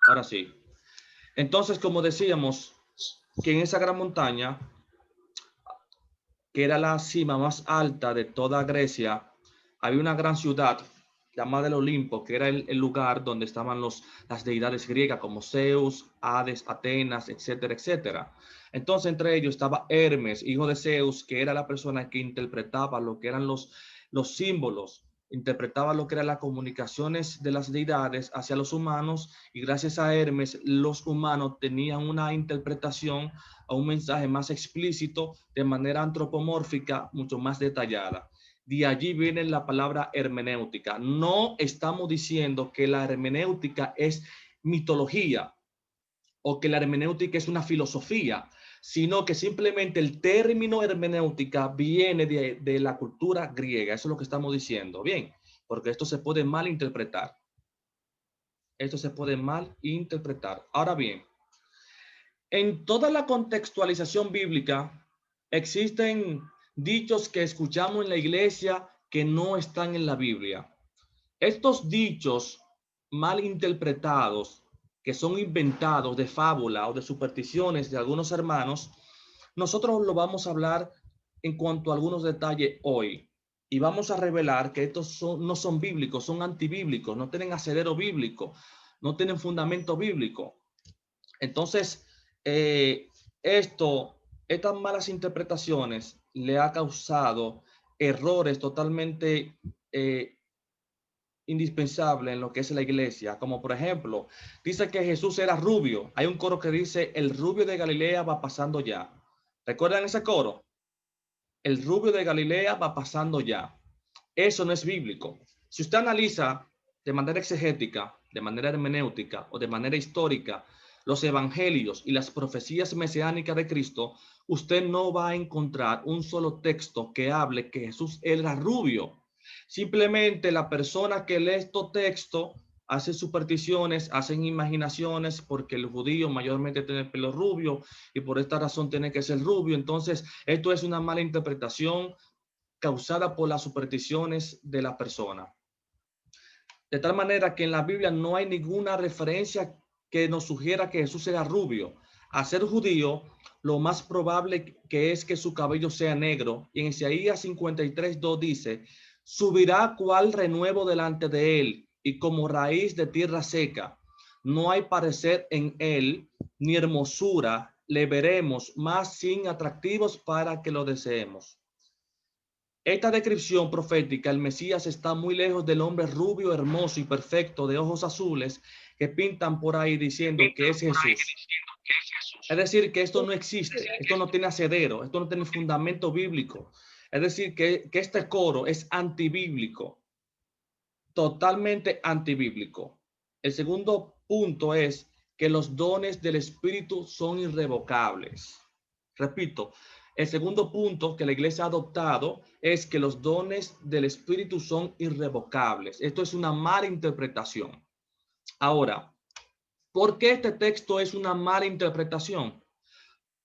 Ahora sí. Entonces, como decíamos, que en esa gran montaña, que era la cima más alta de toda Grecia, había una gran ciudad llamada el Olimpo, que era el lugar donde estaban las deidades griegas como Zeus, Hades, Atenas, etcétera, etcétera. Entonces, entre ellos estaba Hermes, hijo de Zeus, que era la persona que interpretaba lo que eran los símbolos, interpretaba lo que eran las comunicaciones de las deidades hacia los humanos, y gracias a Hermes los humanos tenían una interpretación a un mensaje más explícito, de manera antropomórfica, mucho más detallada. De allí viene la palabra hermenéutica. No estamos diciendo que la hermenéutica es mitología o que la hermenéutica es una filosofía, sino que simplemente el término hermenéutica viene de la cultura griega. Eso es lo que estamos diciendo. Bien, porque esto se puede malinterpretar. Esto se puede malinterpretar. Ahora bien, en toda la contextualización bíblica existen dichos que escuchamos en la iglesia que no están en la Biblia. Estos dichos mal interpretados, que son inventados de fábula o de supersticiones de algunos hermanos, nosotros lo vamos a hablar en cuanto a algunos detalles hoy. Y vamos a revelar que estos no son bíblicos, son antibíblicos, no tienen asidero bíblico, no tienen fundamento bíblico. Entonces, eh, estas malas interpretaciones le ha causado errores totalmente indispensables en lo que es la iglesia, como por ejemplo, dice que Jesús era rubio. Hay un coro que dice, el rubio de Galilea va pasando ya. ¿Recuerdan ese coro? El rubio de Galilea va pasando ya. Eso no es bíblico. Si usted analiza de manera exegética, de manera hermenéutica o de manera histórica los evangelios y las profecías mesiánicas de Cristo, usted no va a encontrar un solo texto que hable que Jesús era rubio. Simplemente la persona que lee estos textos hace supersticiones, hacen imaginaciones, porque el judío mayormente tiene el pelo rubio y por esta razón tiene que ser rubio. Entonces, esto es una mala interpretación causada por las supersticiones de la persona. De tal manera que en la Biblia no hay ninguna referencia que nos sugiera que Jesús era rubio. A ser judío, lo más probable que es que su cabello sea negro. Y en Isaías 53:2 dice, subirá cual renuevo delante de él y como raíz de tierra seca. No hay parecer en él, ni hermosura le veremos, más sin atractivos para que lo deseemos. Esta descripción profética, el Mesías está muy lejos del hombre rubio, hermoso y perfecto de ojos azules que pintan por ahí diciendo que es Jesús. Es decir, que esto no existe, esto no tiene asidero, esto no tiene fundamento bíblico. Es decir, que este coro es antibíblico, totalmente antibíblico. El segundo punto es que los dones del Espíritu son irrevocables. Repito, el segundo punto que la iglesia ha adoptado es que los dones del Espíritu son irrevocables. Esto es una mala interpretación. Ahora, ¿por qué este texto es una mala interpretación?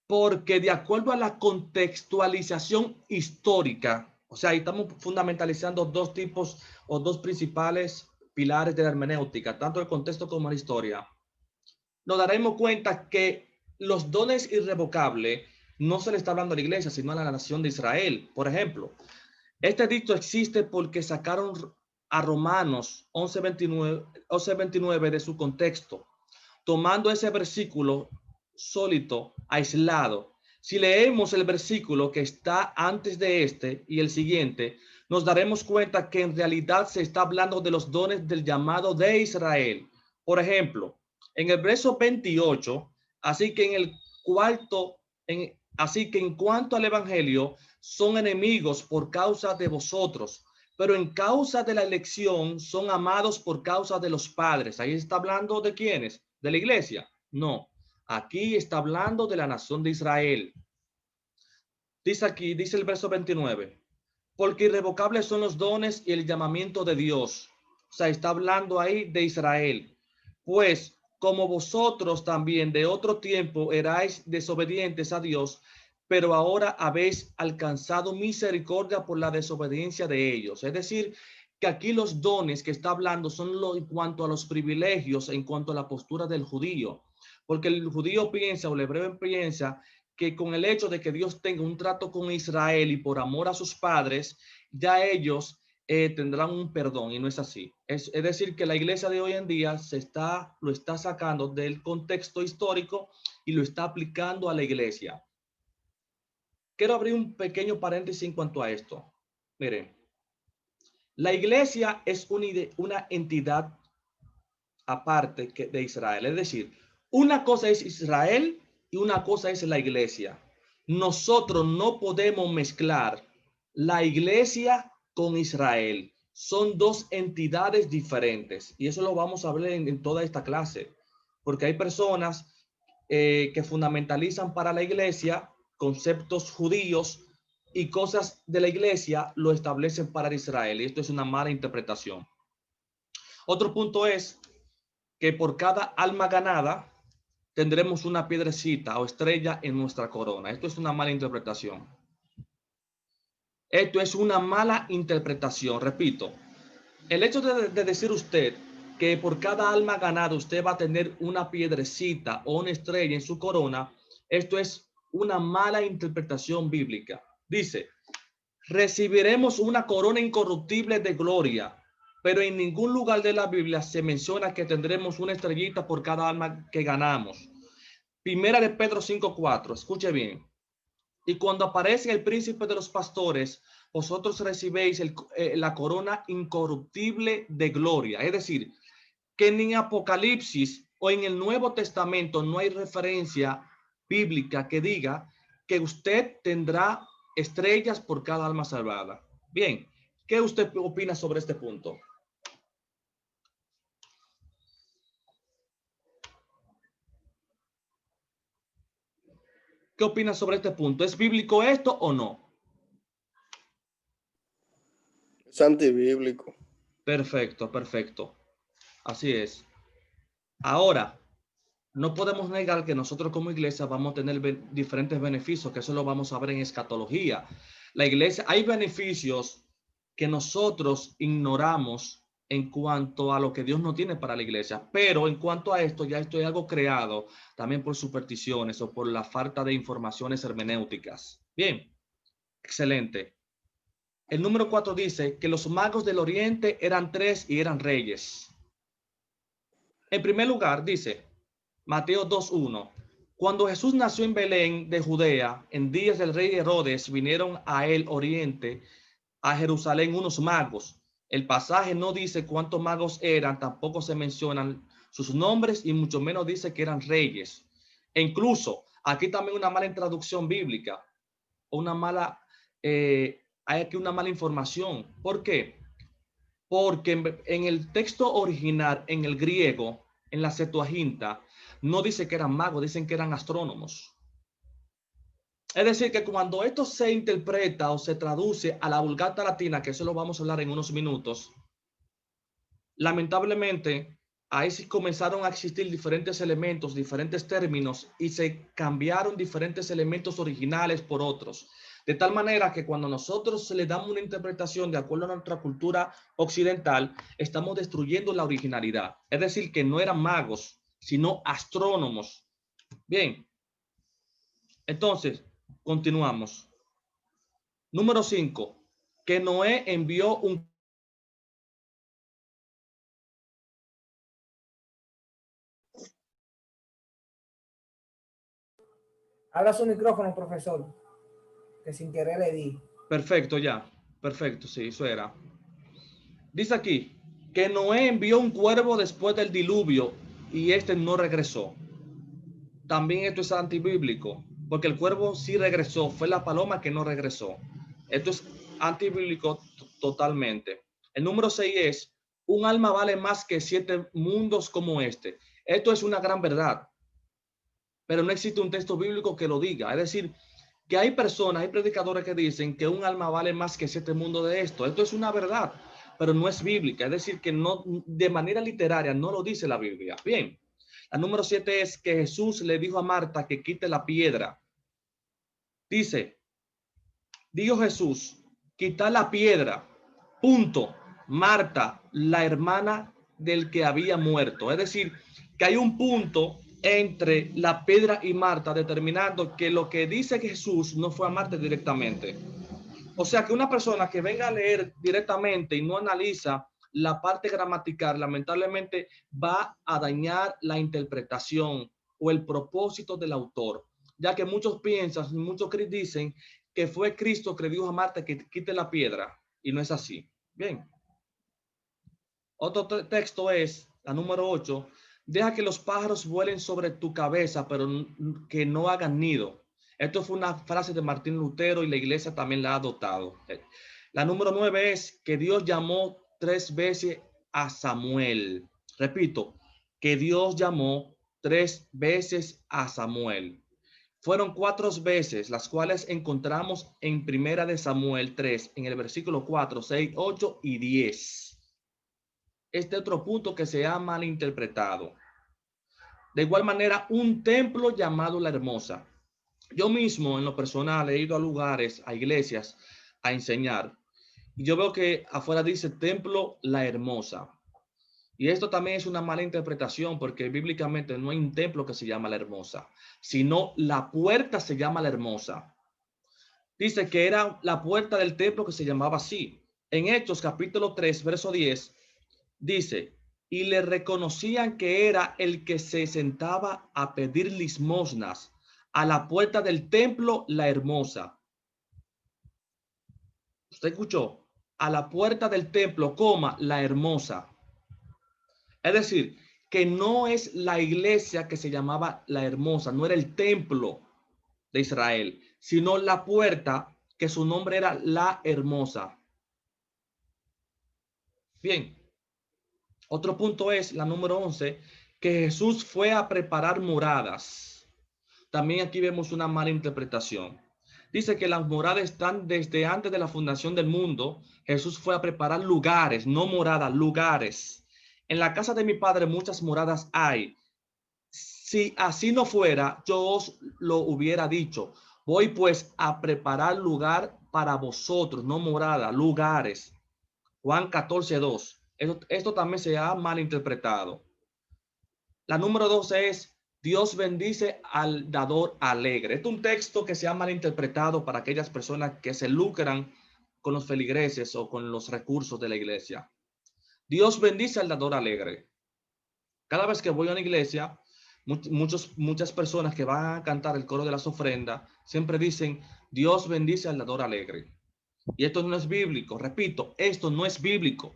Porque de acuerdo a la contextualización histórica, o sea, ahí estamos fundamentalizando dos tipos o dos principales pilares de la hermenéutica, tanto el contexto como la historia, nos daremos cuenta que los dones irrevocables no se le está hablando a la iglesia, sino a la nación de Israel. Por ejemplo, este dicho existe porque sacaron a Romanos 11:29 de su contexto, tomando ese versículo sólido, aislado. Si leemos el versículo que está antes de este y el siguiente, nos daremos cuenta que en realidad se está hablando de los dones del llamado de Israel. Por ejemplo, en el verso 28, así que en el cuarto, así que en cuanto al evangelio, son enemigos por causa de vosotros, pero en causa de la elección son amados por causa de los padres. Ahí está hablando de quiénes, de la iglesia. No, aquí está hablando de la nación de Israel. Dice aquí, dice el verso 29, porque irrevocables son los dones y el llamamiento de Dios. O sea, está hablando ahí de Israel. Pues como vosotros también de otro tiempo erais desobedientes a Dios, pero ahora habéis alcanzado misericordia por la desobediencia de ellos. Es decir, que aquí los dones que está hablando son en cuanto a los privilegios, en cuanto a la postura del judío. Porque el judío piensa, o el hebreo piensa, que con el hecho de que Dios tenga un trato con Israel y por amor a sus padres, ya ellos tendrán un perdón, y no es así. Es decir, que la iglesia de hoy en día lo está sacando del contexto histórico y lo está aplicando a la iglesia. Quiero abrir un pequeño paréntesis en cuanto a esto. Miren, la iglesia es una entidad aparte de Israel. Es decir, una cosa es Israel y una cosa es la iglesia. Nosotros no podemos mezclar la iglesia con Israel. Son dos entidades diferentes. Y eso lo vamos a ver en toda esta clase. Porque hay personas que fundamentalizan para la iglesia conceptos judíos y cosas de la iglesia lo establecen para Israel. Y esto es una mala interpretación. Otro punto es que por cada alma ganada tendremos una piedrecita o estrella en nuestra corona. Esto es una mala interpretación. Esto es una mala interpretación. Repito, el hecho de decir usted que por cada alma ganada usted va a tener una piedrecita o una estrella en su corona, esto es una mala interpretación bíblica. Dice, recibiremos una corona incorruptible de gloria, pero en ningún lugar de la Biblia se menciona que tendremos una estrellita por cada alma que ganamos. Primera de Pedro 5:4, escuche bien. Y cuando aparece el príncipe de los pastores, vosotros recibéis la corona incorruptible de gloria. Es decir, que ni en Apocalipsis o en el Nuevo Testamento no hay referencia bíblica que diga que usted tendrá estrellas por cada alma salvada. Bien, ¿qué usted opina sobre este punto? ¿Qué opina sobre este punto? ¿Es bíblico esto o no? Es antibíblico. Perfecto, perfecto. Así es. Ahora, no podemos negar que nosotros como iglesia vamos a tener diferentes beneficios, que eso lo vamos a ver en escatología. La iglesia, hay beneficios que nosotros ignoramos en cuanto a lo que Dios no tiene para la iglesia, pero en cuanto a esto, ya esto es algo creado también por supersticiones o por la falta de informaciones hermenéuticas. Bien, excelente. El número 4 dice que los magos del oriente eran 3 y eran reyes. En primer lugar, dice Mateo 2:1. Cuando Jesús nació en Belén de Judea, en días del rey Herodes, vinieron a él oriente, a Jerusalén, unos magos. El pasaje no dice cuántos magos eran, tampoco se mencionan sus nombres y mucho menos dice que eran reyes. E incluso aquí también una mala traducción bíblica, hay aquí una mala información. ¿Por qué? Porque en el texto original, en el griego, en la Septuaginta, no dice que eran magos, dicen que eran astrónomos. Es decir, que cuando esto se interpreta o se traduce a la Vulgata Latina, que eso lo vamos a hablar en unos minutos, lamentablemente, ahí sí comenzaron a existir diferentes elementos, diferentes términos, y se cambiaron diferentes elementos originales por otros. De tal manera que cuando nosotros le damos una interpretación de acuerdo a nuestra cultura occidental, estamos destruyendo la originalidad. Es decir, que no eran magos, sino astrónomos. Bien, entonces, continuamos. Número 5, que Noé envió un... Habla su micrófono, profesor, que sin querer le di. Perfecto, ya. Perfecto, sí, eso era. Dice aquí que Noé envió un cuervo después del diluvio y este no regresó. También esto es antibíblico, porque el cuervo sí regresó, fue la paloma que no regresó. Esto es antibíblico totalmente. El número 6 es, un alma vale más que 7 mundos como este. Esto es una gran verdad, pero no existe un texto bíblico que lo diga. Es decir, que hay personas, hay predicadores que dicen que un alma vale más que 7 mundos de esto. Esto es una verdad, pero no es bíblica. Es decir, que no, de manera literaria no lo dice la Biblia. Bien, la número 7 es que Jesús le dijo a Marta que quite la piedra. Dice, dijo Jesús, quitar la piedra, punto. Marta, la hermana del que había muerto. Es decir, que hay un punto entre la piedra y Marta determinando que lo que dice Jesús no fue a Marta directamente. O sea que una persona que venga a leer directamente y no analiza la parte gramatical, lamentablemente va a dañar la interpretación o el propósito del autor, ya que muchos piensan, muchos dicen que fue Cristo que le dijo a Marta que quite la piedra, y no es así. Bien. Otro texto es, la número 8, deja que los pájaros vuelen sobre tu cabeza, pero que no hagan nido. Esto fue una frase de Martín Lutero y la iglesia también la ha adoptado. La número 9 es que Dios llamó 3 veces a Samuel. Repito, que Dios llamó 3 veces a Samuel. Fueron 4 veces, las cuales encontramos en Primera de Samuel 3, en el versículo 4, 6, 8 y 10. Este otro punto que se ha malinterpretado. De igual manera, un templo llamado La Hermosa. Yo mismo, en lo personal, he ido a lugares, a iglesias, a enseñar. Y yo veo que afuera dice Templo La Hermosa. Y esto también es una mala interpretación porque bíblicamente no hay un templo que se llama La Hermosa, sino la puerta se llama La Hermosa. Dice que era la puerta del templo que se llamaba así. En Hechos capítulo 3, verso 10, dice, y le reconocían que era el que se sentaba a pedir limosnas a la puerta del templo La Hermosa. ¿Usted escuchó? A la puerta del templo, La Hermosa. Es decir, que no es la iglesia que se llamaba La Hermosa, no era el templo de Israel, sino la puerta que su nombre era La Hermosa. Bien. Otro punto es la número 11, que Jesús fue a preparar moradas. También aquí vemos una mala interpretación. Dice que las moradas están desde antes de la fundación del mundo. Jesús fue a preparar lugares, no moradas, lugares. En la casa de mi padre muchas moradas hay. Si así no fuera, yo os lo hubiera dicho. Voy pues a preparar lugar para vosotros, no morada, lugares. Juan 14:2. Esto también se ha malinterpretado. La número 12 es Dios bendice al dador alegre. Este es un texto que se ha malinterpretado para aquellas personas que se lucran con los feligreses o con los recursos de la iglesia. Dios bendice al dador alegre. Cada vez que voy a una iglesia, muchas personas que van a cantar el coro de las ofrendas siempre dicen Dios bendice al dador alegre. Y esto no es bíblico. Repito, esto no es bíblico.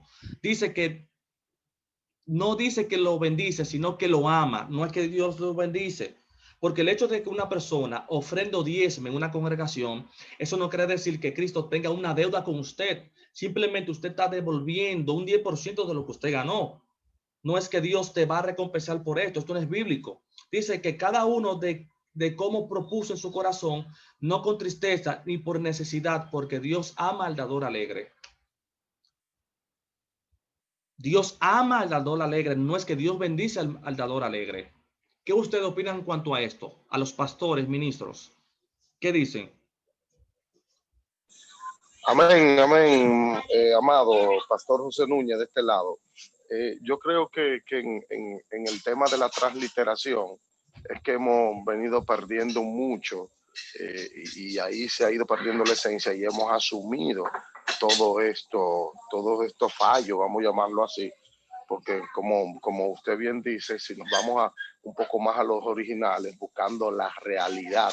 No dice que lo bendice, sino que lo ama. No es que Dios lo bendice. Porque el hecho de que una persona ofrenda o diezme en una congregación, eso no quiere decir que Cristo tenga una deuda con usted. Simplemente usted está devolviendo un 10% de lo que usted ganó. No es que Dios te va a recompensar por esto. Esto no es bíblico. Dice que cada uno de cómo propuso en su corazón, no con tristeza ni por necesidad, porque Dios ama al dador alegre. Dios ama al dador alegre, no es que Dios bendice al dador alegre. ¿Qué ustedes opinan en cuanto a esto? A los pastores, ministros, ¿qué dicen? Amén, amén, amado Pastor José Núñez de este lado. Yo creo que en el tema de la transliteración es que hemos venido perdiendo mucho y ahí se ha ido perdiendo la esencia y hemos asumido todos estos fallos, vamos a llamarlo así, porque como usted bien dice, si nos vamos un poco más a los originales, buscando la realidad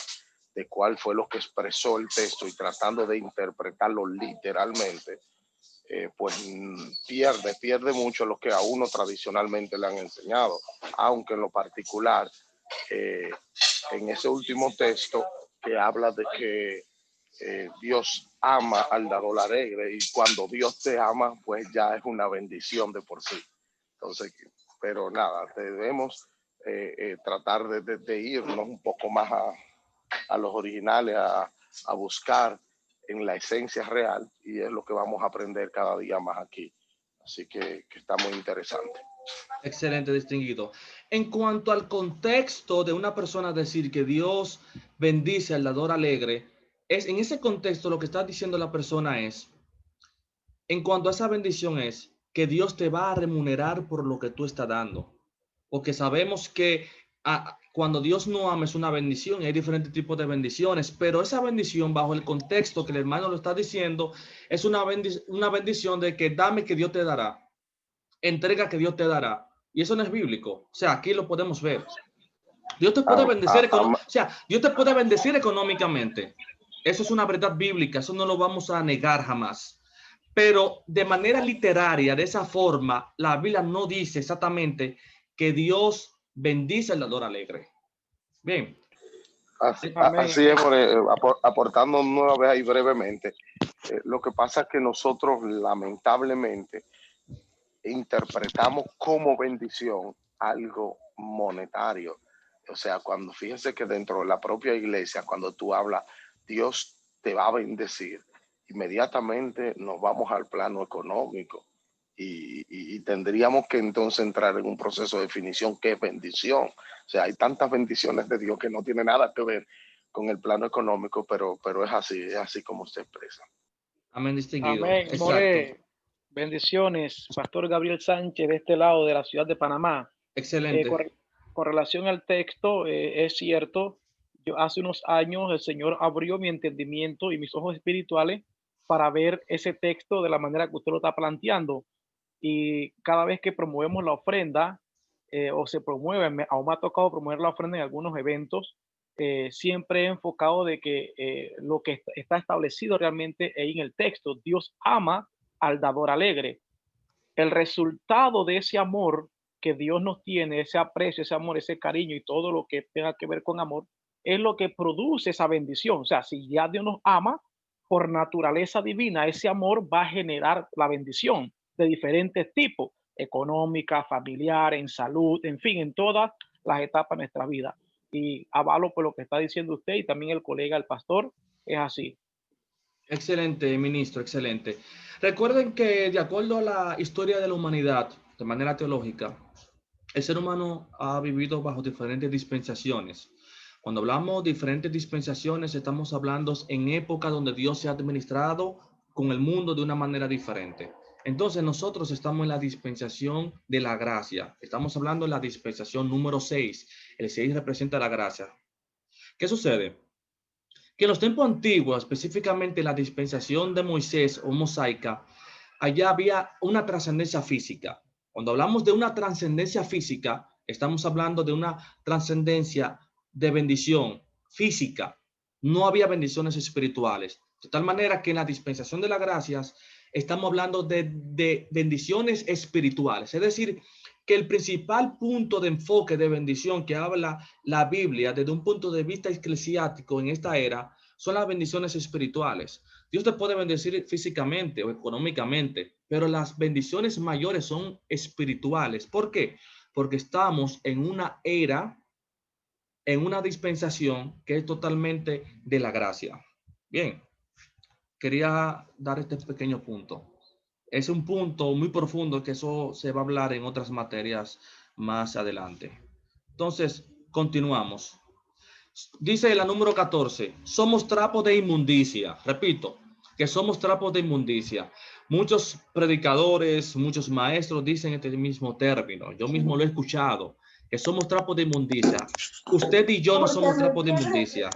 de cuál fue lo que expresó el texto y tratando de interpretarlo literalmente, pues pierde mucho lo que a uno tradicionalmente le han enseñado, aunque en lo particular, en ese último texto que habla de que Dios ama al dador alegre y cuando Dios te ama, pues ya es una bendición de por sí. Entonces, pero nada, debemos tratar de irnos un poco más a los originales, a buscar en la esencia real y es lo que vamos a aprender cada día más aquí. Así que está muy interesante. Excelente, distinguido. En cuanto al contexto de una persona decir que Dios bendice al dador alegre, en ese contexto lo que está diciendo la persona es, en cuanto a esa bendición es que Dios te va a remunerar por lo que tú estás dando. Porque sabemos que cuando Dios no ama es una bendición y hay diferentes tipos de bendiciones, pero esa bendición bajo el contexto que el hermano lo está diciendo es una bendición de que dame que Dios te dará, entrega que Dios te dará. Y eso no es bíblico. O sea, aquí lo podemos ver. Dios te puede bendecir, o sea, Dios te puede bendecir económicamente. Eso es una verdad bíblica, eso no lo vamos a negar jamás. Pero de manera literaria, de esa forma, la Biblia no dice exactamente que Dios bendice al dador alegre. Bien. Así es, aportando una vez ahí brevemente. Lo que pasa es que nosotros lamentablemente interpretamos como bendición algo monetario. O sea, cuando fíjense que dentro de la propia iglesia, cuando tú hablas, Dios te va a bendecir, inmediatamente nos vamos al plano económico y tendríamos que entonces entrar en un proceso de definición qué es bendición. O sea, hay tantas bendiciones de Dios que no tiene nada que ver con el plano económico, pero es así como se expresa. Amén, distinguido. Amén. Exacto. More, bendiciones. Pastor Gabriel Sánchez de este lado de la ciudad de Panamá. Excelente. Con relación al texto, es cierto, yo hace unos años el Señor abrió mi entendimiento y mis ojos espirituales para ver ese texto de la manera que usted lo está planteando. Y cada vez que promovemos la ofrenda, o se promueve, aún me ha tocado promover la ofrenda en algunos eventos, siempre he enfocado de que lo que está establecido realmente en el texto, Dios ama al dador alegre. El resultado de ese amor que Dios nos tiene, ese aprecio, ese amor, ese cariño y todo lo que tenga que ver con amor, es lo que produce esa bendición. O sea, si ya Dios nos ama, por naturaleza divina, ese amor va a generar la bendición de diferentes tipos, económica, familiar, en salud, en fin, en todas las etapas de nuestra vida. Y avalo por lo que está diciendo usted y también el colega, el pastor, es así. Excelente, ministro, excelente. Recuerden que de acuerdo a la historia de la humanidad, de manera teológica, el ser humano ha vivido bajo diferentes dispensaciones. Cuando hablamos de diferentes dispensaciones, estamos hablando en épocas donde Dios se ha administrado con el mundo de una manera diferente. Entonces nosotros estamos en la dispensación de la gracia. Estamos hablando de la dispensación número 6. El 6 representa la gracia. ¿Qué sucede? Que en los tiempos antiguos, específicamente la dispensación de Moisés o mosaica, allá había una trascendencia física. Cuando hablamos de una trascendencia física, estamos hablando de una trascendencia de bendición física. No había bendiciones espirituales. De tal manera que en la dispensación de las gracias estamos hablando de bendiciones espirituales. Es decir, que el principal punto de enfoque de bendición que habla la Biblia desde un punto de vista eclesiástico en esta era son las bendiciones espirituales. Dios te puede bendecir físicamente o económicamente, pero las bendiciones mayores son espirituales. ¿Por qué? Porque estamos en una era, en una dispensación que es totalmente de la gracia. Bien, quería dar este pequeño punto. Es un punto muy profundo que eso se va a hablar en otras materias más adelante. Entonces, continuamos. Dice la número 14, somos trapos de inmundicia. Repito, que somos trapos de inmundicia. Muchos predicadores, muchos maestros dicen este mismo término. Yo mismo lo he escuchado, que somos trapos de inmundicia. Usted y yo no somos trapos de inmundicia.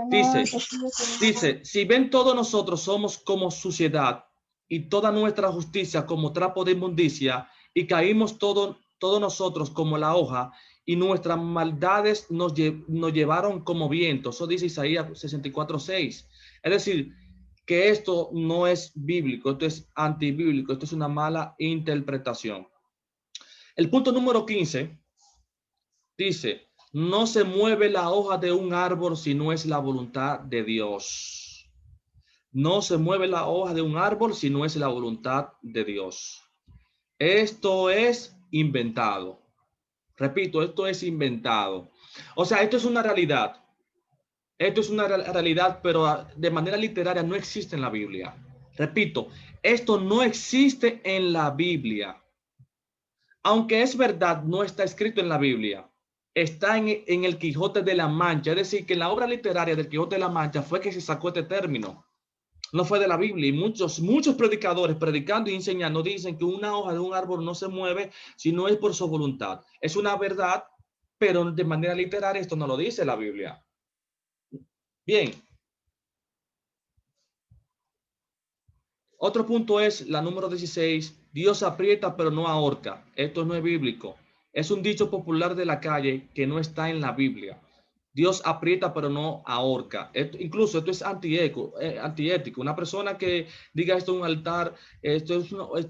Dice, si ven todos nosotros somos como suciedad y toda nuestra justicia como trapo de inmundicia y caímos todos nosotros como la hoja y nuestras maldades nos llevaron como viento. Eso dice Isaías 64:6. Es decir, que esto no es bíblico, esto es antibíblico, esto es una mala interpretación. El punto número 15 dice, no se mueve la hoja de un árbol si no es la voluntad de Dios. No se mueve la hoja de un árbol si no es la voluntad de Dios. Esto es inventado. Repito, esto es inventado. O sea, esto es una realidad. Esto es una realidad, pero de manera literaria no existe en la Biblia. Repito, esto no existe en la Biblia. Aunque es verdad, no está escrito en la Biblia. Está en el Quijote de la Mancha. Es decir, que en la obra literaria del Quijote de la Mancha fue que se sacó este término. No fue de la Biblia. Y muchos predicadores predicando y enseñando dicen que una hoja de un árbol no se mueve si no es por su voluntad. Es una verdad, pero de manera literaria esto no lo dice la Biblia. Bien. Otro punto es la número 16. Dios aprieta pero no ahorca. Esto no es bíblico. Es un dicho popular de la calle que no está en la Biblia. Dios aprieta pero no ahorca. Incluso esto es antiético. Una persona que diga esto en un altar, esto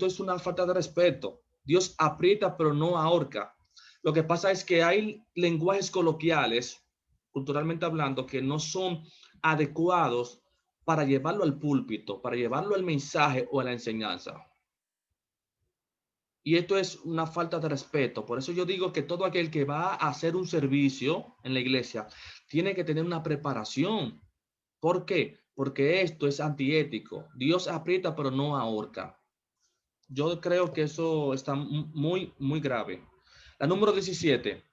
es una falta de respeto. Dios aprieta pero no ahorca. Lo que pasa es que hay lenguajes coloquiales, culturalmente hablando, que no son adecuados para llevarlo al púlpito, para llevarlo al mensaje o a la enseñanza. Y esto es una falta de respeto. Por eso yo digo que todo aquel que va a hacer un servicio en la iglesia tiene que tener una preparación. ¿Por qué? Porque esto es antiético. Dios aprieta pero no ahorca. Yo creo que eso está muy, muy grave. La número 17.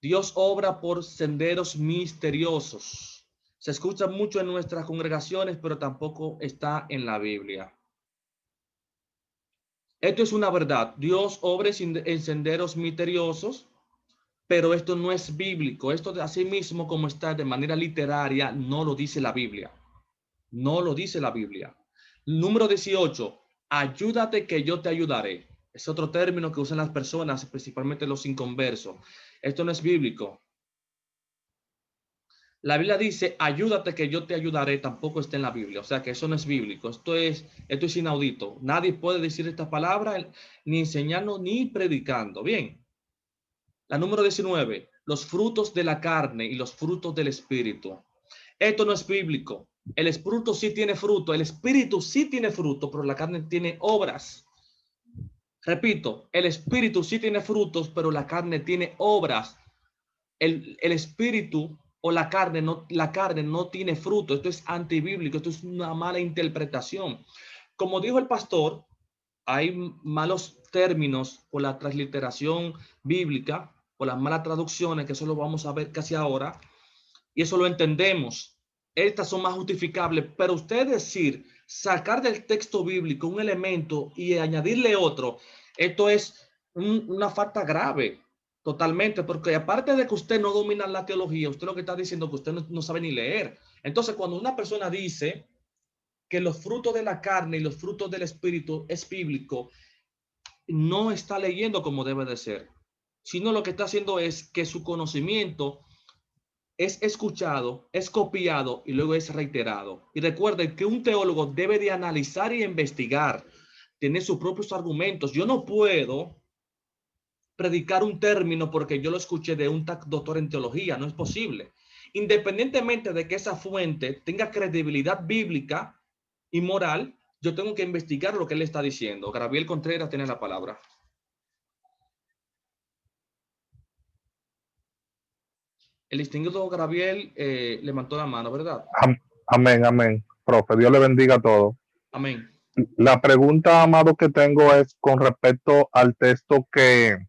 Dios obra por senderos misteriosos. Se escucha mucho en nuestras congregaciones, pero tampoco está en la Biblia. Esto es una verdad. Dios obra en senderos misteriosos, pero esto no es bíblico. Esto de así mismo como está de manera literaria, no lo dice la Biblia. No lo dice la Biblia. Número 18. Ayúdate que yo te ayudaré. Es otro término que usan las personas, principalmente los inconversos. Esto no es bíblico. La Biblia dice, ayúdate que yo te ayudaré, tampoco está en la Biblia. O sea que eso no es bíblico. Esto es inaudito. Nadie puede decir esta palabra, ni enseñando, ni predicando. Bien. La número 19, los frutos de la carne y los frutos del espíritu. Esto no es bíblico. El fruto sí tiene fruto, el espíritu sí tiene fruto, pero la carne tiene obras. Repito, el espíritu sí tiene frutos, pero la carne tiene obras. El espíritu o la carne no tiene fruto. Esto es antibíblico, esto es una mala interpretación. Como dijo el pastor, hay malos términos por la transliteración bíblica, por las malas traducciones, que eso lo vamos a ver casi ahora, y eso lo entendemos. Estas son más justificables, pero usted decir, sacar del texto bíblico un elemento y añadirle otro, esto es una falta grave. Totalmente, porque aparte de que usted no domina la teología, usted lo que está diciendo es que usted no sabe ni leer. Entonces, cuando una persona dice que los frutos de la carne y los frutos del espíritu es bíblico, no está leyendo como debe de ser, sino lo que está haciendo es que su conocimiento es escuchado, es copiado y luego es reiterado. Y recuerden que un teólogo debe de analizar y investigar, tener sus propios argumentos. Yo no puedo predicar un término porque yo lo escuché de un doctor en teología, no es posible. Independientemente de que esa fuente tenga credibilidad bíblica y moral, yo tengo que investigar lo que él está diciendo. Gabriel Contreras tiene la palabra. El distinguido Gabriel levantó la mano, ¿verdad? Amén, amén. Profe, Dios le bendiga a todos. Amén. La pregunta, amado, que tengo es con respecto al texto que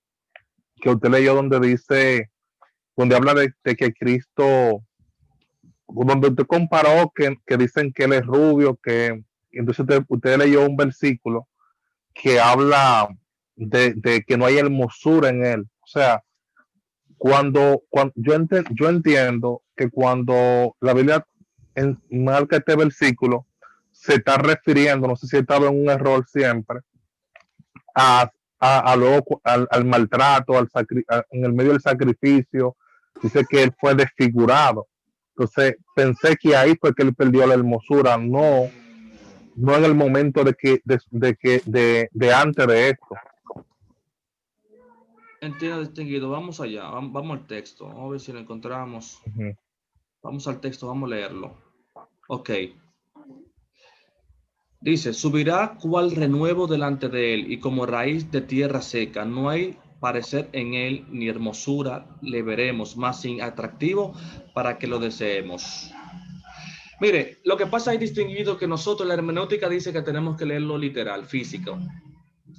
usted leyó donde habla de que Cristo, donde usted comparó que dicen que él es rubio, que entonces usted leyó un versículo que habla de que no hay hermosura en él. O sea, cuando yo entiendo que cuando la Biblia marca este versículo, se está refiriendo, no sé si estaba en un error siempre, luego al maltrato, en el medio del sacrificio, dice que él fue desfigurado. Entonces pensé que ahí fue que él perdió la hermosura, no en el momento de antes de esto. Entiendo, distinguido. Vamos allá, vamos al texto. Vamos a ver si lo encontramos. Vamos al texto, vamos a leerlo. Ok. Dice, subirá cual renuevo delante de él y como raíz de tierra seca. No hay parecer en él ni hermosura. Le veremos más sin atractivo para que lo deseemos. Mire, lo que pasa es distinguido que nosotros, la hermenéutica dice que tenemos que leerlo literal, físico.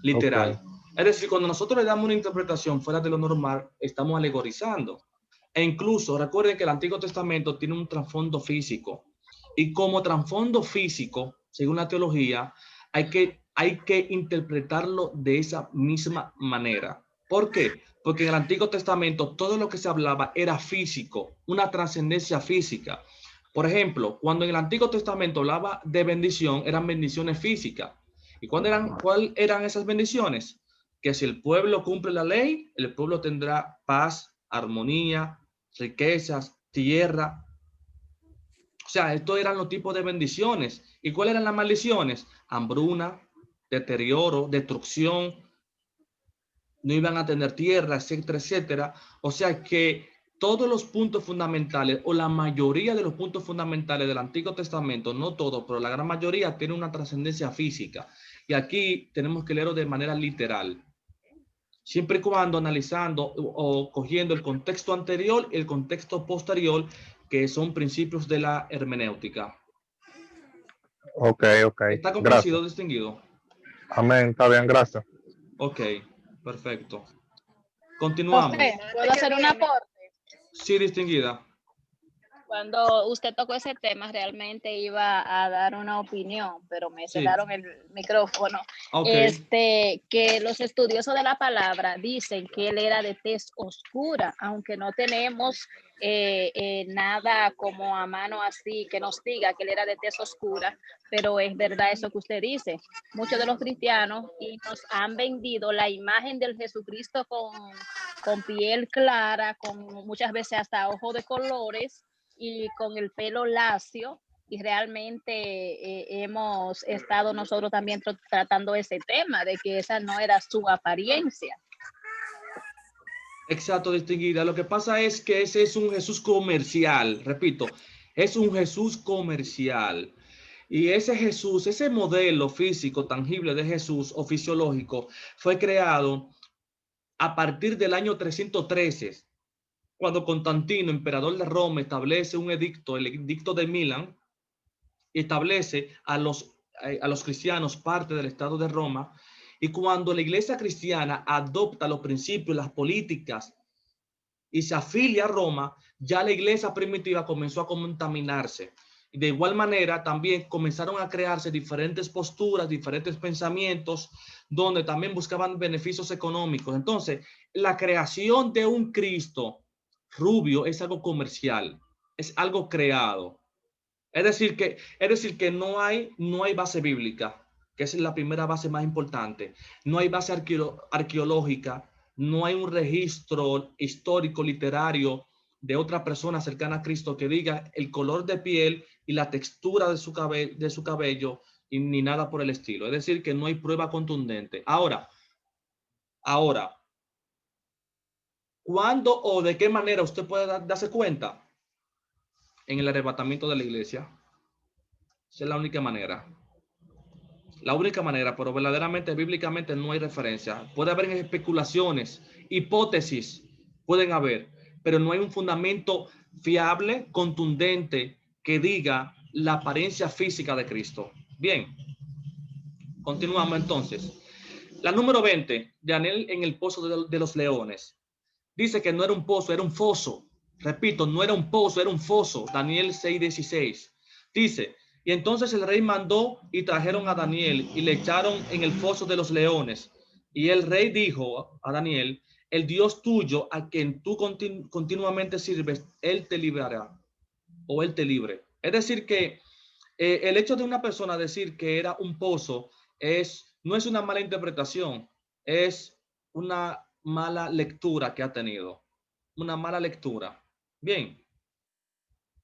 Literal. Okay. Es decir, cuando nosotros le damos una interpretación fuera de lo normal, estamos alegorizando. E incluso, recuerden que el Antiguo Testamento tiene un trasfondo físico. Y como trasfondo físico, según la teología, hay que interpretarlo de esa misma manera. ¿Por qué? Porque en el Antiguo Testamento todo lo que se hablaba era físico, una trascendencia física. Por ejemplo, cuando en el Antiguo Testamento hablaba de bendición, eran bendiciones físicas. ¿Y cuáles eran esas bendiciones? Que si el pueblo cumple la ley, el pueblo tendrá paz, armonía, riquezas, tierra. O sea, estos eran los tipos de bendiciones. ¿Y cuáles eran las maldiciones? Hambruna, deterioro, destrucción, no iban a tener tierra, etcétera, etcétera. O sea que todos los puntos fundamentales, o la mayoría de los puntos fundamentales del Antiguo Testamento, no todos, pero la gran mayoría, tienen una trascendencia física. Y aquí tenemos que leerlo de manera literal, siempre y cuando analizando o cogiendo el contexto anterior y el contexto posterior, que son principios de la hermenéutica. Ok, ok. ¿Está Gracias. convencido, distinguido? Amén. Está bien, gracias. Ok, perfecto. Continuamos. Profe, ¿puedo hacer un aporte? Sí, distinguida. Cuando usted tocó ese tema, realmente iba a dar una opinión, pero me Sí. cerraron el micrófono. Ok. Que los estudiosos de la palabra dicen que él era de tez oscura, aunque no tenemos nada como a mano así que nos diga que él era de tez oscura, pero es verdad eso que usted dice. Muchos de los cristianos y nos han vendido la imagen del Jesucristo con piel clara, con muchas veces hasta ojos de colores, y con el pelo lacio, y realmente hemos estado nosotros también tratando ese tema de que esa no era su apariencia. Exacto, distinguida. Lo que pasa es que ese es un Jesús comercial, repito, es un Jesús comercial. Y ese Jesús, ese modelo físico tangible de Jesús o fisiológico, fue creado a partir del año 313, cuando Constantino, emperador de Roma, establece un edicto, el edicto de Milán, establece a los cristianos parte del Estado de Roma, y cuando la iglesia cristiana adopta los principios, las políticas y se afilia a Roma, ya la iglesia primitiva comenzó a contaminarse. De igual manera, también comenzaron a crearse diferentes posturas, diferentes pensamientos, donde también buscaban beneficios económicos. Entonces, la creación de un Cristo rubio es algo comercial, es algo creado. Es decir que no hay base bíblica, que es la primera base más importante. No hay base arqueológica, no hay un registro histórico, literario de otra persona cercana a Cristo que diga el color de piel y la textura de su cabello y ni nada por el estilo. Es decir, que no hay prueba contundente. Ahora, ¿cuándo o de qué manera usted puede darse cuenta? En el arrebatamiento de la iglesia. Esa es la única manera. La única manera, pero verdaderamente, bíblicamente, no hay referencia. Puede haber especulaciones, hipótesis, pueden haber, pero no hay un fundamento fiable, contundente, que diga la apariencia física de Cristo. Bien, continuamos entonces. La número 20, Daniel en el pozo de los leones. Dice que no era un pozo, era un foso. Repito, no era un pozo, era un foso. Daniel 6:16. Dice, y entonces el rey mandó y trajeron a Daniel y le echaron en el foso de los leones. Y el rey dijo a Daniel, el Dios tuyo a quien tú continuamente sirves, él te librará o él te libre. Es decir que el hecho de una persona decir que era un pozo no es una mala interpretación, es una mala lectura que ha tenido, una mala lectura. Bien,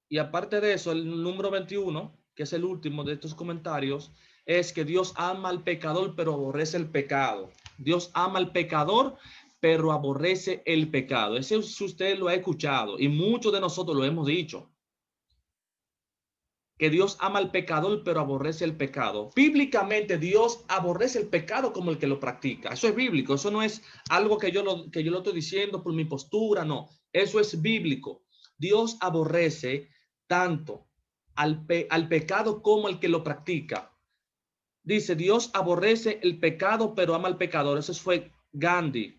y aparte de eso, el número 21, que es el último de estos comentarios, es que Dios ama al pecador, pero aborrece el pecado. Dios ama al pecador, pero aborrece el pecado. Ese usted lo ha escuchado y muchos de nosotros lo hemos dicho. Que Dios ama al pecador, pero aborrece el pecado. Bíblicamente, Dios aborrece el pecado como el que lo practica. Eso es bíblico. Eso no es algo que yo lo estoy diciendo por mi postura. No, eso es bíblico. Dios aborrece tanto al pecado como el que lo practica. Dice, Dios aborrece el pecado, pero ama al pecador. Eso fue Gandhi.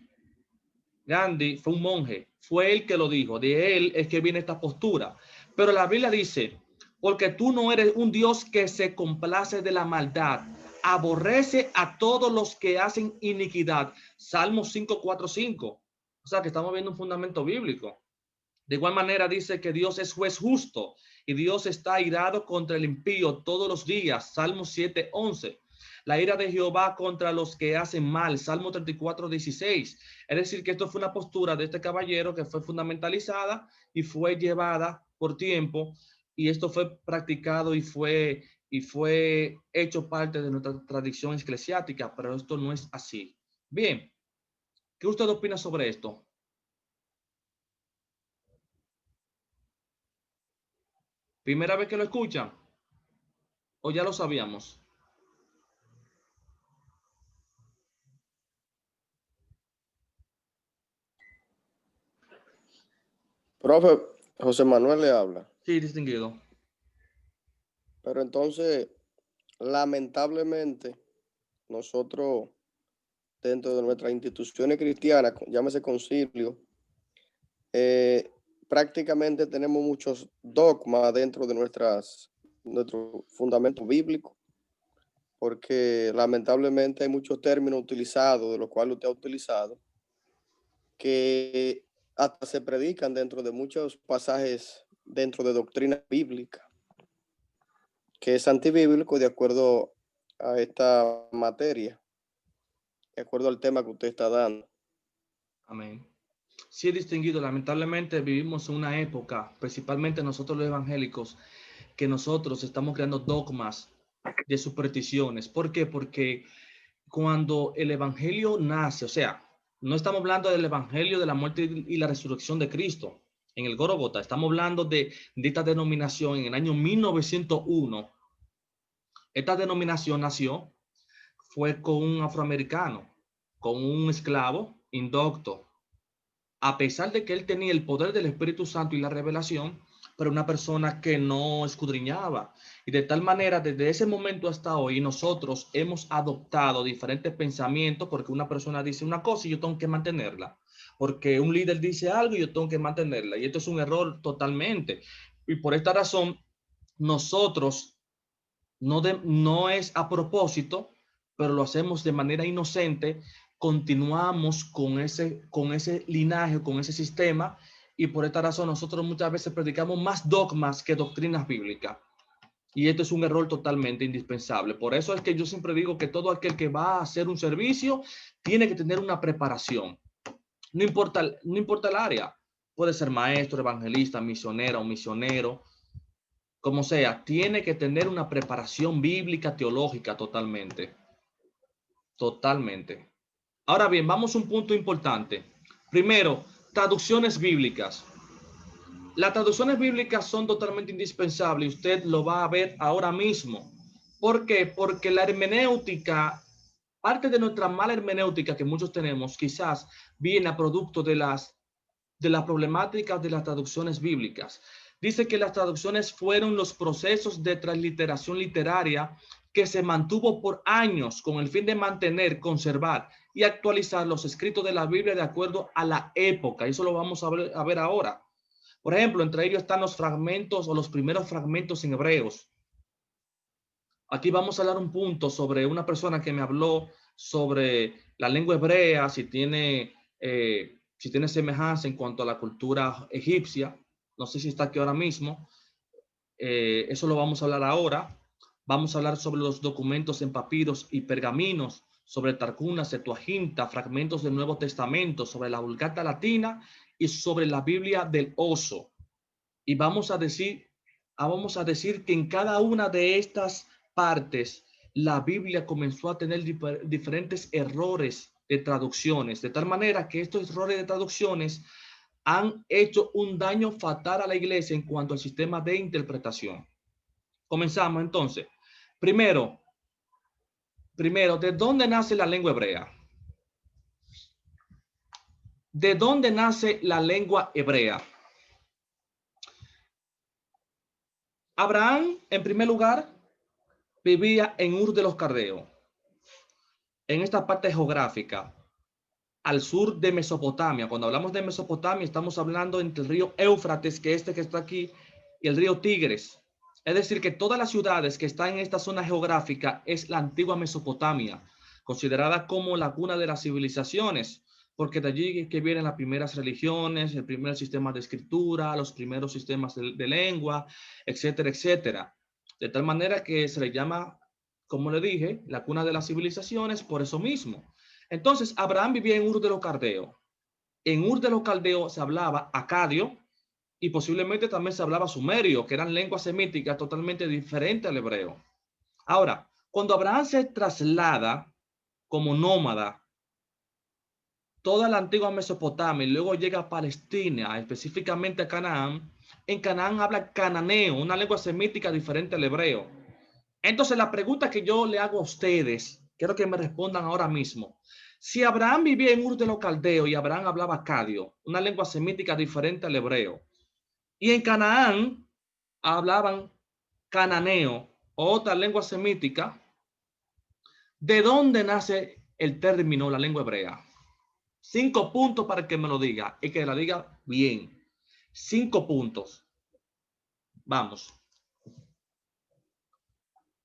Gandhi fue un monje. Fue él que lo dijo. De él es que viene esta postura. Pero la Biblia dice, porque tú no eres un Dios que se complace de la maldad. Aborrece a todos los que hacen iniquidad. Salmo 5, 4, 5. O sea que estamos viendo un fundamento bíblico. De igual manera dice que Dios es juez justo y Dios está airado contra el impío todos los días. Salmo 7, 11. La ira de Jehová contra los que hacen mal. Salmo 34, 16. Es decir, que esto fue una postura de este caballero que fue fundamentalizada y fue llevada por tiempo, y esto fue practicado y fue hecho parte de nuestra tradición eclesiástica, pero esto no es así. Bien, ¿qué usted opina sobre esto? ¿Primera vez que lo escuchan? ¿O ya lo sabíamos? Profe, José Manuel le habla. Sí, distinguido. Pero entonces, lamentablemente, nosotros, dentro de nuestras instituciones cristianas, llámese concilio, prácticamente tenemos muchos dogmas dentro de nuestro fundamento bíblico, porque lamentablemente hay muchos términos utilizados, de los cuales usted ha utilizado, que hasta se predican dentro de muchos pasajes dentro de doctrina bíblica, que es antibíblico de acuerdo a esta materia, de acuerdo al tema que usted está dando. Amén. Sí, distinguido. Lamentablemente vivimos en una época, principalmente nosotros los evangélicos, que nosotros estamos creando dogmas de supersticiones. ¿Por qué? Porque cuando el evangelio nace, o sea, no estamos hablando del evangelio de la muerte y la resurrección de Cristo en el Gólgota, estamos hablando de esta denominación en el año 1901. Esta denominación nació, fue con un afroamericano, con un esclavo indocto, a pesar de que él tenía el poder del Espíritu Santo y la revelación, pero una persona que no escudriñaba. Y de tal manera, desde ese momento hasta hoy, nosotros hemos adoptado diferentes pensamientos, porque una persona dice una cosa y yo tengo que mantenerla. Porque un líder dice algo y yo tengo que mantenerla. Y esto es un error totalmente. Y por esta razón, nosotros no es a propósito, pero lo hacemos de manera inocente, continuamos con ese linaje, con ese sistema, y por esta razón nosotros muchas veces predicamos más dogmas que doctrinas bíblicas. Y esto es un error totalmente indispensable. Por eso es que yo siempre digo que todo aquel que va a hacer un servicio tiene que tener una preparación. No importa el área. Puede ser maestro, evangelista, misionera o misionero, como sea, tiene que tener una preparación bíblica, teológica totalmente. Totalmente. Ahora bien, vamos a un punto importante. Primero, traducciones bíblicas. Las traducciones bíblicas son totalmente indispensables y usted lo va a ver ahora mismo. ¿Por qué? Porque la hermenéutica, parte de nuestra mala hermenéutica que muchos tenemos, quizás viene a producto de las problemáticas de las traducciones bíblicas. Dice que las traducciones fueron los procesos de transliteración literaria que se mantuvo por años con el fin de mantener, conservar y actualizar los escritos de la Biblia de acuerdo a la época. Eso lo vamos a ver ahora. Por ejemplo, entre ellos están los fragmentos o los primeros fragmentos en hebreos. Aquí vamos a hablar un punto sobre una persona que me habló sobre la lengua hebrea, si tiene semejanza en cuanto a la cultura egipcia. No sé si está aquí ahora mismo. Eso lo vamos a hablar ahora. Vamos a hablar sobre los documentos en papiros y pergaminos, sobre Tarcuna, Septuaginta, fragmentos del Nuevo Testamento, sobre la Vulgata Latina y sobre la Biblia del Oso. Y vamos a decir que en cada una de estas partes la Biblia comenzó a tener diferentes errores de traducciones, de tal manera que estos errores de traducciones han hecho un daño fatal a la iglesia en cuanto al sistema de interpretación. Comenzamos entonces. Primero, ¿de dónde nace la lengua hebrea? ¿De dónde nace la lengua hebrea? Abraham, en primer lugar, vivía en Ur de los Caldeos, en esta parte geográfica, al sur de Mesopotamia. Cuando hablamos de Mesopotamia, estamos hablando entre el río Éufrates, que que está aquí, y el río Tigres. Es decir, que todas las ciudades que están en esta zona geográfica es la antigua Mesopotamia, considerada como la cuna de las civilizaciones, porque de allí es que vienen las primeras religiones, el primer sistema de escritura, los primeros sistemas de lengua, etcétera, etcétera. De tal manera que se le llama, como le dije, la cuna de las civilizaciones por eso mismo. Entonces, Abraham vivía en Ur de los Caldeos. En Ur de los Caldeos se hablaba acadio y posiblemente también se hablaba sumerio, que eran lenguas semíticas totalmente diferentes al hebreo. Ahora, cuando Abraham se traslada como nómada toda la antigua Mesopotamia y luego llega a Palestina, específicamente a Canaán, en Canaán habla cananeo, una lengua semítica diferente al hebreo. Entonces, la pregunta que yo le hago a ustedes, quiero que me respondan ahora mismo. Si Abraham vivía en Ur de los Caldeos y Abraham hablaba acadio, una lengua semítica diferente al hebreo, y en Canaán hablaban cananeo, otra lengua semítica, ¿de dónde nace el término la lengua hebrea? 5 puntos para que me lo diga y que la diga bien. 5 puntos. Vamos.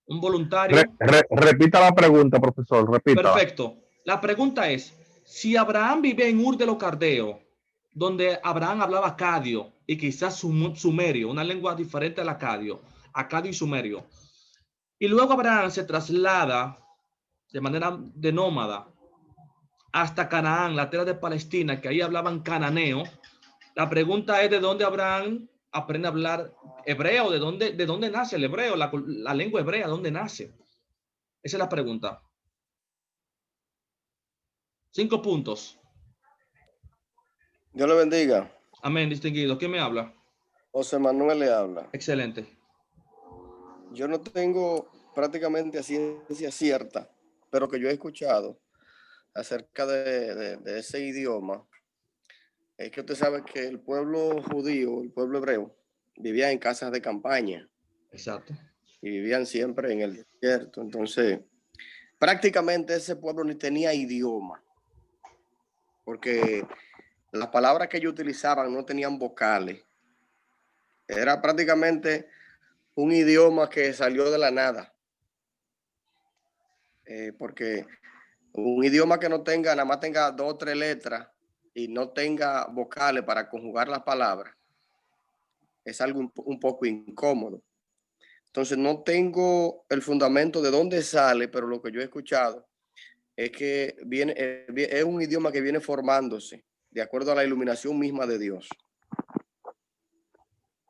Un voluntario. Repita la pregunta, profesor, repítala. Perfecto. La pregunta es, si Abraham vivía en Ur de los Caldeos, donde Abraham hablaba acadio y quizás sumerio, una lengua diferente al acadio y sumerio, y luego Abraham se traslada de manera de nómada hasta Canaán, la tierra de Palestina, que ahí hablaban cananeo. La pregunta es, ¿de dónde Abraham aprende a hablar hebreo? ¿De dónde nace el hebreo? La lengua hebrea, ¿dónde nace? Esa es la pregunta. 5 puntos. Dios le bendiga. Amén, distinguido. ¿Quién me habla? José Manuel le habla. Excelente. Yo no tengo prácticamente a ciencia cierta, pero que yo he escuchado acerca de ese idioma. Es que usted sabe que el pueblo judío, el pueblo hebreo, vivía en casas de campaña Exacto. y vivían siempre en el desierto. Entonces, prácticamente ese pueblo ni tenía idioma, porque las palabras que ellos utilizaban no tenían vocales. Era prácticamente un idioma que salió de la nada. Porque un idioma que no tenga, nada más tenga 2 o 3 letras y no tenga vocales para conjugar las palabras, es algo un poco incómodo. Entonces no tengo el fundamento de dónde sale, pero lo que yo he escuchado es que es un idioma que viene formándose de acuerdo a la iluminación misma de Dios.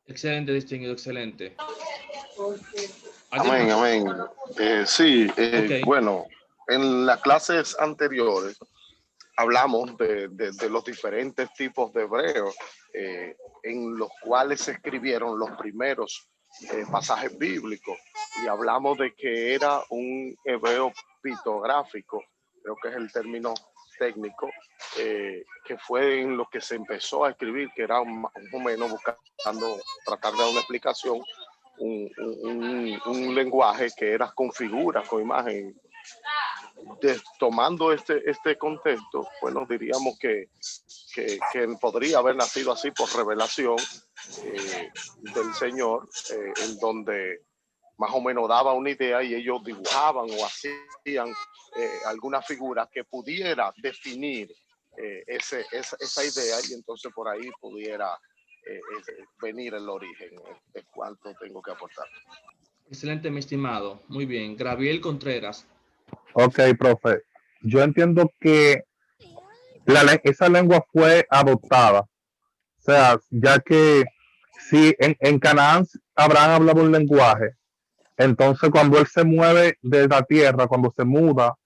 Excelente, distinguido, excelente. Amén, amén. Sí, Okay. Bueno, en las clases anteriores hablamos de los diferentes tipos de hebreos en los cuales se escribieron los primeros pasajes bíblicos y hablamos de que era un hebreo pictográfico, creo que es el término técnico, que fue en lo que se empezó a escribir, que era más o menos buscando tratar de dar una explicación, un lenguaje que era con figuras, con imagen. Tomando este contexto, pues nos diríamos que podría haber nacido así por revelación del Señor, en donde más o menos daba una idea y ellos dibujaban o hacían alguna figura que pudiera definir esa idea, y entonces por ahí pudiera venir el origen de cuánto tengo que aportar. Excelente, mi estimado. Muy bien. Gabriel Contreras. Ok, profe. Yo entiendo que esa lengua fue adoptada. O sea, ya que si en Canaán Abraham hablaba un lenguaje, entonces cuando él se mueve de la tierra, cuando se muda,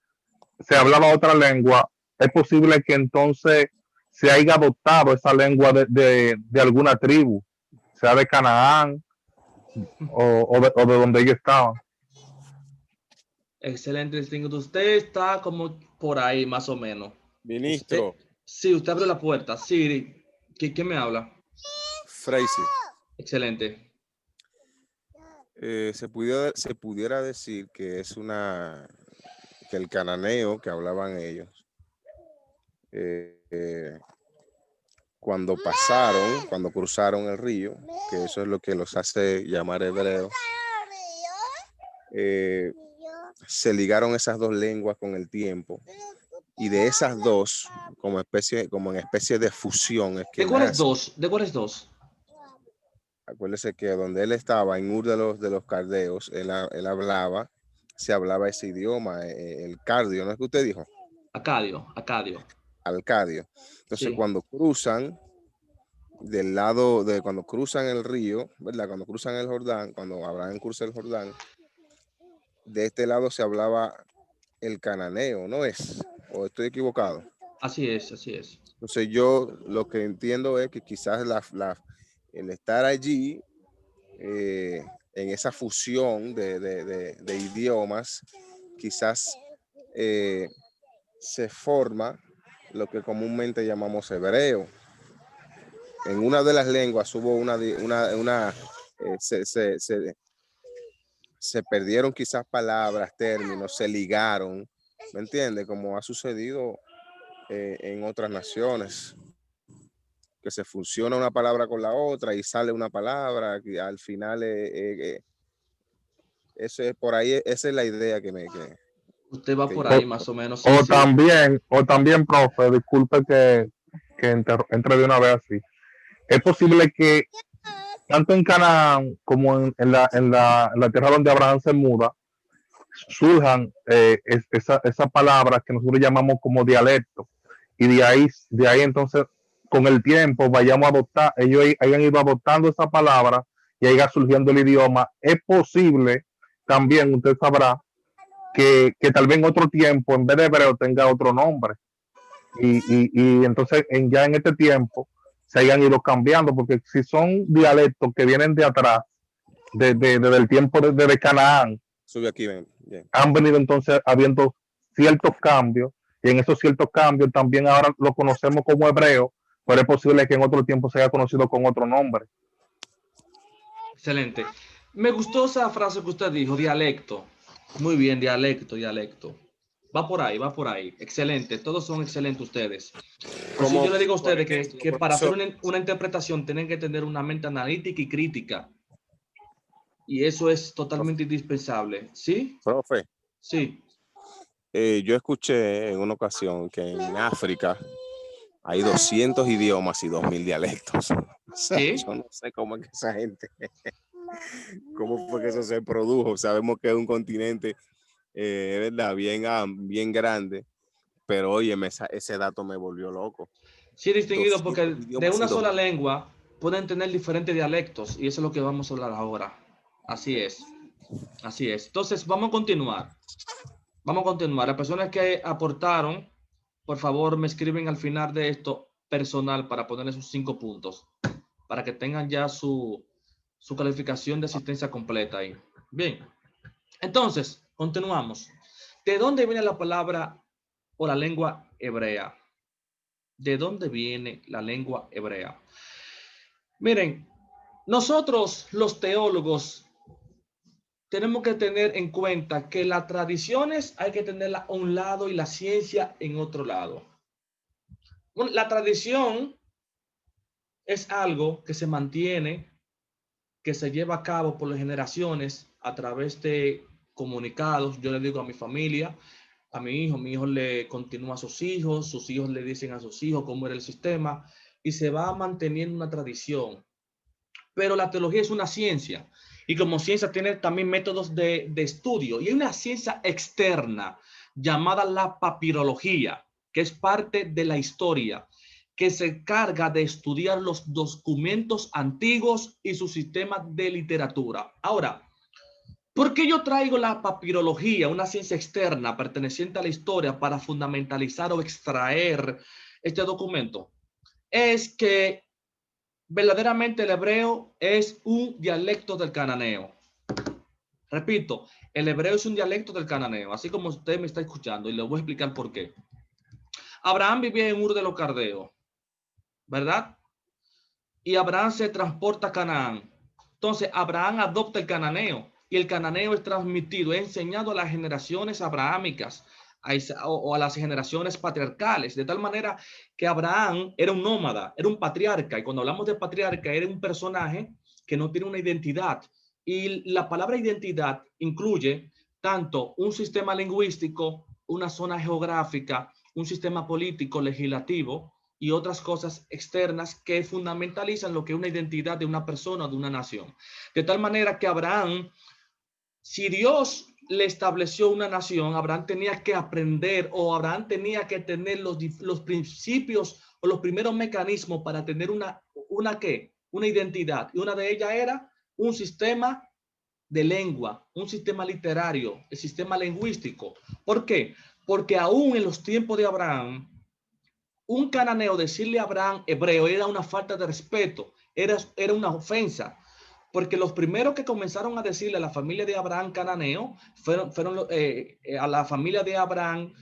se hablaba otra lengua, es posible que entonces se haya adoptado esa lengua de alguna tribu, sea de Canaán o de donde ellos estaban. Excelente, distinguido. Usted está como por ahí, más o menos. Ministro. Sí, usted abre la puerta. Sí, ¿quién me habla? Freisy. Excelente. Se pudiera decir que es que el cananeo que hablaban ellos, cuando cruzaron el río, que eso es lo que los hace llamar hebreos, se ligaron esas dos lenguas con el tiempo, y de esas dos, como en especie de fusión, es que ¿De cuáles nace. dos? ¿De cuáles dos? Acuérdese que donde él estaba, en Ur de los Caldeos, él se hablaba ese idioma, el cardio, ¿no es que usted dijo? Acadio. Alcadio. Entonces, Sí. cuando cruzan cuando cruzan el río, ¿verdad? Cuando cruzan el Jordán, cuando Abraham cruza el Jordán, de este lado se hablaba el cananeo, ¿no es? ¿O estoy equivocado? Así es. Entonces, yo lo que entiendo es que quizás el estar allí, en esa fusión de idiomas, quizás se forma lo que comúnmente llamamos hebreo. En una de las lenguas hubo se perdieron quizás palabras, términos, se ligaron, ¿me entiende? Como ha sucedido en otras naciones, que se fusiona una palabra con la otra y sale una palabra que al final eso es por ahí, esa es la idea que Usted va por yo ahí tengo. más o menos. Sí, O sí. también, profe, disculpe que entre de una vez así. Es posible que tanto en Canaán como en la tierra donde Abraham se muda, surjan esa palabra que nosotros llamamos como dialecto. Y de ahí entonces, con el tiempo, vayamos a adoptar, ellos hayan ido adoptando esa palabra y haya surgiendo el idioma. Es posible también, usted sabrá, que tal vez en otro tiempo, en vez de hebreo, tenga otro nombre. Y entonces ya en este tiempo se hayan ido cambiando, porque si son dialectos que vienen de atrás, desde el tiempo de Canaán, Sube aquí, ven. Bien. han venido entonces habiendo ciertos cambios, y en esos ciertos cambios también ahora lo conocemos como hebreo, pero es posible que en otro tiempo se haya conocido con otro nombre. Excelente. Me gustó esa frase que usted dijo, dialecto. Muy bien, dialecto. Va por ahí. Excelente. Todos son excelentes ustedes. Así yo le digo a ustedes que para hacer una interpretación tienen que tener una mente analítica y crítica. Y eso es totalmente indispensable. ¿Sí? Profe, Sí. yo escuché en una ocasión que en África hay 200 idiomas y 2000 dialectos. O sea, ¿Qué? yo no sé cómo es que esa gente, cómo fue que eso se produjo. Sabemos que es un continente, ¿verdad? Bien grande, pero oye, ese dato me volvió loco. Sí, distinguido, porque 200 de idiomas una y sola 2000. lengua pueden tener diferentes dialectos y eso es lo que vamos a hablar ahora. Así es. Entonces, vamos a continuar. Las personas que aportaron, por favor, me escriben al final de esto personal para ponerle sus 5 puntos, para que tengan ya su calificación de asistencia completa ahí. Bien, entonces, continuamos. ¿De dónde viene la palabra o la lengua hebrea? ¿De dónde viene la lengua hebrea? Miren, nosotros los teólogos tenemos que tener en cuenta que las tradiciones hay que tenerla a un lado y la ciencia en otro lado. Bueno, la tradición es algo que se mantiene, que se lleva a cabo por las generaciones a través de comunicados. Yo le digo a mi familia, a mi hijo le continúa a sus hijos le dicen a sus hijos cómo era el sistema y se va manteniendo una tradición. Pero la teología es una ciencia y como ciencia tiene también métodos de estudio y hay una ciencia externa llamada la papirología, que es parte de la historia, que se encarga de estudiar los documentos antiguos y su sistema de literatura. Ahora, ¿por qué yo traigo la papirología, una ciencia externa perteneciente a la historia, para fundamentalizar o extraer este documento? Es que verdaderamente el hebreo es un dialecto del cananeo. Repito, el hebreo es un dialecto del cananeo, así como usted me está escuchando, y le voy a explicar por qué. Abraham vivía en Ur de los Caldeos, ¿verdad? Y Abraham se transporta a Canaán. Entonces, Abraham adopta el cananeo, y el cananeo es transmitido, es enseñado a las generaciones abrahámicas, o a las generaciones patriarcales, de tal manera que Abraham era un nómada, era un patriarca, y cuando hablamos de patriarca era un personaje que no tiene una identidad, y la palabra identidad incluye tanto un sistema lingüístico, una zona geográfica, un sistema político, legislativo y otras cosas externas que fundamentalizan lo que es una identidad de una persona o de una nación. De tal manera que Abraham, si Dios le estableció una nación, Abraham tenía que aprender, o Abraham tenía que tener los principios o los primeros mecanismos para tener una identidad. Y una de ellas era un sistema de lengua, un sistema literario, el sistema lingüístico. ¿Por qué? Porque aún en los tiempos de Abraham, un cananeo decirle a Abraham hebreo era una falta de respeto, era una ofensa. Porque los primeros que comenzaron a decirle a la familia de Abraham cananeo fueron a la familia de Abraham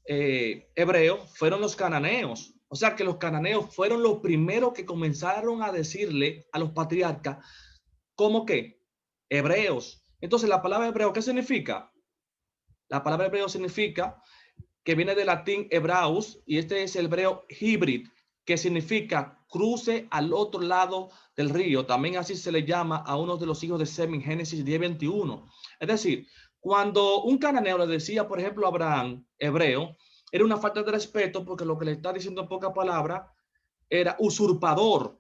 hebreo, fueron los cananeos. O sea que los cananeos fueron los primeros que comenzaron a decirle a los patriarcas, ¿cómo qué? Hebreos. Entonces la palabra hebreo, ¿qué significa? La palabra hebreo significa que viene del latín hebraus, y este es el hebreo híbrid, que significa cruce al otro lado del río. También así se le llama a uno de los hijos de Sem en Génesis 10:21. Es decir, cuando un cananeo le decía, por ejemplo, a Abraham, hebreo, era una falta de respeto, porque lo que le está diciendo en pocas palabras era usurpador,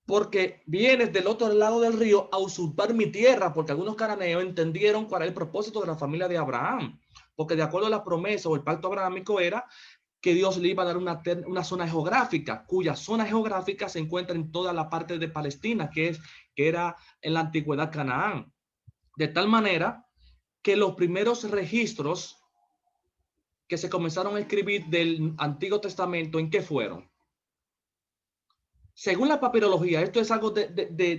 porque vienes del otro lado del río a usurpar mi tierra, porque algunos cananeos entendieron cuál era el propósito de la familia de Abraham, porque de acuerdo a la promesa o el pacto abrahámico era que Dios le iba a dar una zona geográfica, cuya zona geográfica se encuentra en toda la parte de Palestina, que era en la antigüedad Canaán. De tal manera que los primeros registros que se comenzaron a escribir del Antiguo Testamento, ¿en qué fueron? Según la papirología, esto es algo de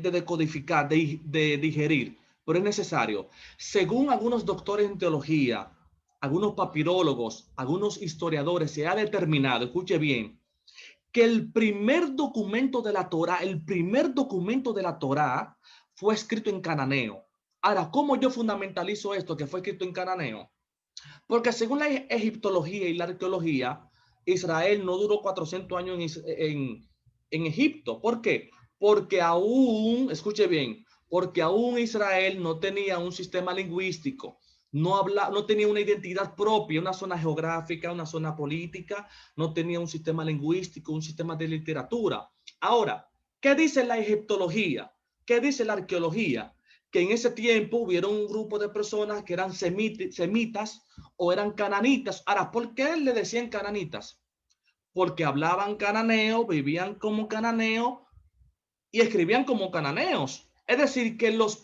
decodificar, de digerir, pero es necesario. Según algunos doctores en teología, algunos papirólogos, algunos historiadores, se ha determinado, escuche bien, que el primer documento de la Torá fue escrito en cananeo. Ahora, ¿cómo yo fundamentalizo esto que fue escrito en cananeo? Porque según la egiptología y la arqueología, Israel no duró 400 años en Egipto. ¿Por qué? Porque aún, escuche bien, porque aún Israel no tenía un sistema lingüístico, no tenía una identidad propia, una zona geográfica, una zona política, no tenía un sistema lingüístico, un sistema de literatura. Ahora, ¿qué dice la egiptología? ¿Qué dice la arqueología? Que en ese tiempo hubieron un grupo de personas que eran semitas o eran cananitas. Ahora, ¿por qué le decían cananitas? Porque hablaban cananeo, vivían como cananeo y escribían como cananeos. Es decir, que las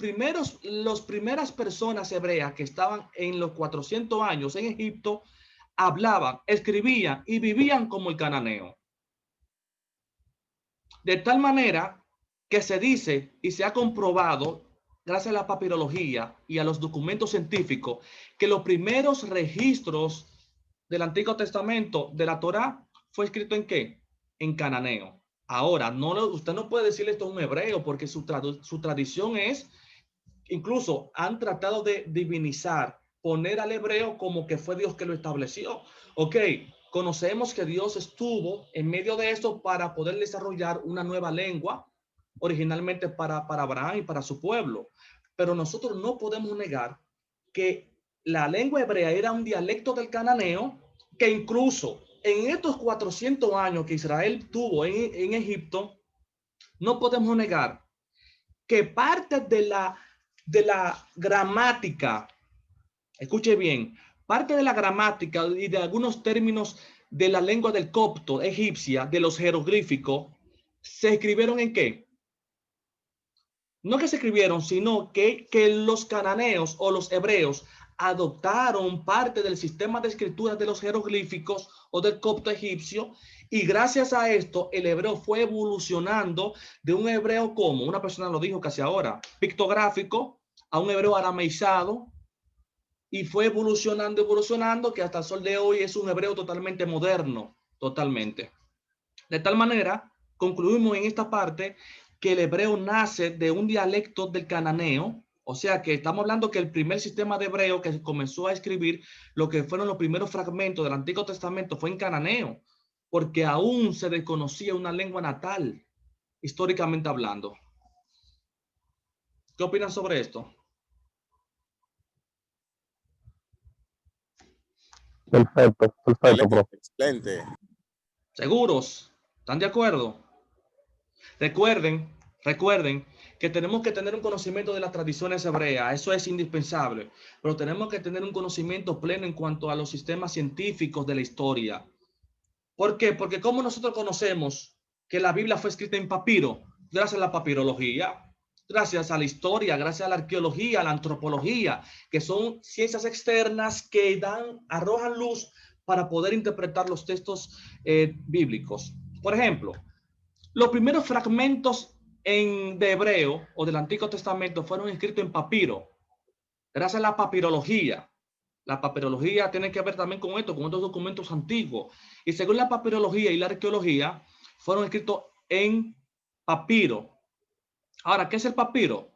primeras personas hebreas que estaban en los 400 años en Egipto hablaban, escribían y vivían como el cananeo. De tal manera que se dice y se ha comprobado, gracias a la papirología y a los documentos científicos, que los primeros registros del Antiguo Testamento de la Torá fue escrito ¿en qué? En cananeo. Ahora, usted no puede decirle esto a un hebreo, porque su tradición es, incluso han tratado de divinizar, poner al hebreo como que fue Dios que lo estableció. Ok, conocemos que Dios estuvo en medio de esto para poder desarrollar una nueva lengua, originalmente para Abraham y para su pueblo. Pero nosotros no podemos negar que la lengua hebrea era un dialecto del cananeo, que incluso en estos 400 años que Israel tuvo en Egipto, no podemos negar que parte de la gramática, escuche bien, parte de la gramática y de algunos términos de la lengua del copto egipcia, de los jeroglíficos, se escribieron ¿en qué? No que se escribieron, sino que los cananeos o los hebreos adoptaron parte del sistema de escritura de los jeroglíficos o del copto egipcio, y gracias a esto el hebreo fue evolucionando de un hebreo, como una persona lo dijo casi ahora, pictográfico, a un hebreo arameizado, y fue evolucionando que hasta el sol de hoy es un hebreo totalmente moderno, totalmente. De tal manera, concluimos en esta parte que el hebreo nace de un dialecto del cananeo, O sea que estamos hablando que el primer sistema de hebreo que comenzó a escribir lo que fueron los primeros fragmentos del Antiguo Testamento fue en cananeo, porque aún se desconocía una lengua natal, históricamente hablando. ¿Qué opinan sobre esto? Perfecto, perfecto, profe. Excelente. ¿Seguros? ¿Están de acuerdo? Recuerden que tenemos que tener un conocimiento de las tradiciones hebreas, eso es indispensable, pero tenemos que tener un conocimiento pleno en cuanto a los sistemas científicos de la historia. ¿Por qué? Porque como nosotros conocemos que la Biblia fue escrita en papiro, gracias a la papirología, gracias a la historia, gracias a la arqueología, a la antropología, que son ciencias externas que arrojan luz para poder interpretar los textos bíblicos. Por ejemplo, los primeros fragmentos de hebreo o del Antiguo Testamento fueron escritos en papiro, gracias a la papirología. La papirología tiene que ver también con esto, con estos documentos antiguos. Y según la papirología y la arqueología, fueron escritos en papiro. Ahora, ¿qué es el papiro?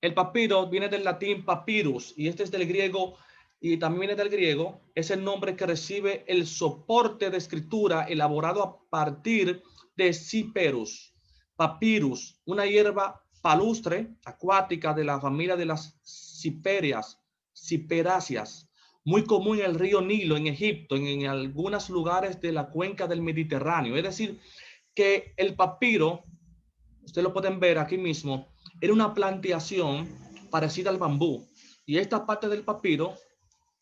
El papiro viene del latín papyrus y este es del griego y también viene del griego. Es el nombre que recibe el soporte de escritura elaborado a partir de ciperus. Papyrus, una hierba palustre acuática de la familia de las ciperáceas, muy común en el río Nilo, en Egipto, en algunos lugares de la cuenca del Mediterráneo. Es decir, que el papiro, ustedes lo pueden ver aquí mismo, era una plantación parecida al bambú. Y esta parte del papiro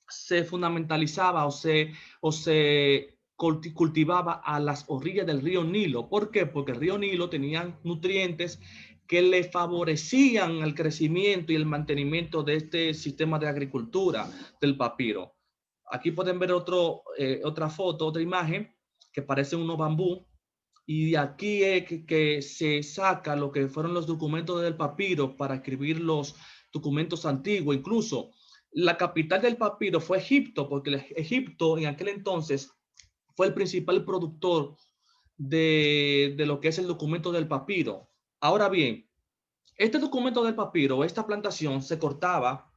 se fundamentalizaba o se cultivaba a las orillas del río Nilo. ¿Por qué? Porque el río Nilo tenía nutrientes que le favorecían el crecimiento y el mantenimiento de este sistema de agricultura del papiro. Aquí pueden ver otra foto, otra imagen que parece unos bambú. Y de aquí es que se saca lo que fueron los documentos del papiro para escribir los documentos antiguos. Incluso la capital del papiro fue Egipto, porque Egipto en aquel entonces fue el principal productor de lo que es el documento del papiro. Ahora bien, este documento del papiro, esta plantación se cortaba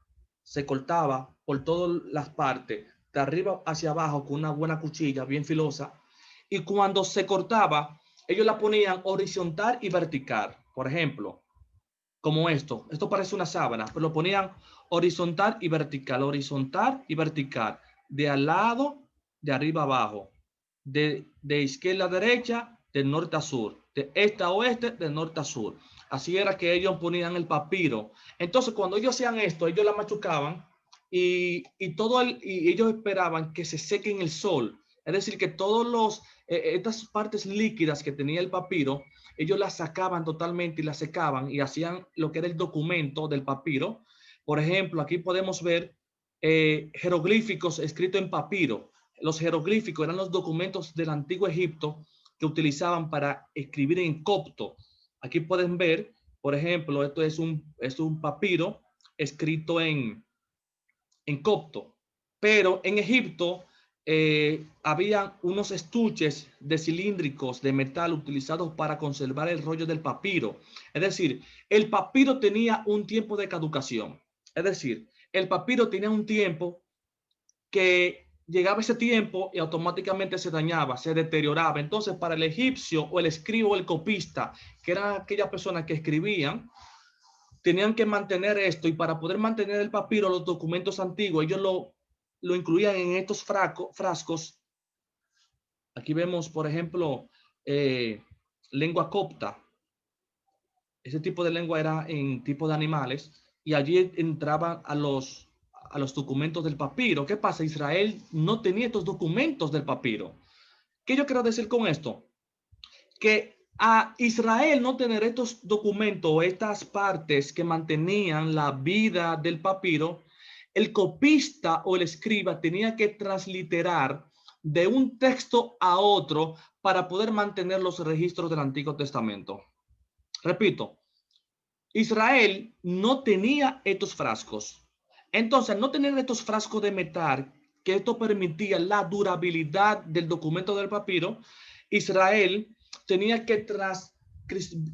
por todas las partes, de arriba hacia abajo con una buena cuchilla bien filosa. Y cuando se cortaba, ellos la ponían horizontal y vertical. Por ejemplo, como esto parece una sábana, pero lo ponían horizontal y vertical, de al lado, de arriba a abajo, de izquierda a derecha, de norte a sur, de este a oeste, de norte a sur. Así era que ellos ponían el papiro. Entonces, cuando ellos hacían esto, ellos la machucaban y ellos esperaban que se seque en el sol. Es decir, que estas partes líquidas que tenía el papiro, ellos las sacaban totalmente y las secaban y hacían lo que era el documento del papiro. Por ejemplo, aquí podemos ver jeroglíficos escritos en papiro. Los jeroglíficos eran los documentos del antiguo Egipto que utilizaban para escribir en copto. Aquí pueden ver, por ejemplo, esto es un papiro escrito en copto. Pero en Egipto había unos estuches de cilíndricos de metal utilizados para conservar el rollo del papiro. Es decir, el papiro tenía un tiempo de caducación. Es decir, el papiro tenía un tiempo que llegaba ese tiempo y automáticamente se dañaba, se deterioraba. Entonces, para el egipcio o el escriba o el copista, que eran aquellas personas que escribían, tenían que mantener esto, y para poder mantener el papiro, los documentos antiguos, ellos lo incluían en estos frascos. Aquí vemos, por ejemplo, lengua copta. Ese tipo de lengua era en tipo de animales, y allí entraban a los documentos del papiro. ¿Qué pasa? Israel no tenía estos documentos del papiro. ¿Qué yo quiero decir con esto? Que a Israel no tener estos documentos o estas partes que mantenían la vida del papiro, el copista o el escriba tenía que transliterar de un texto a otro para poder mantener los registros del Antiguo Testamento. Repito, Israel no tenía estos frascos. Entonces, no tener estos frascos de metal, que esto permitía la durabilidad del documento del papiro, Israel tenía que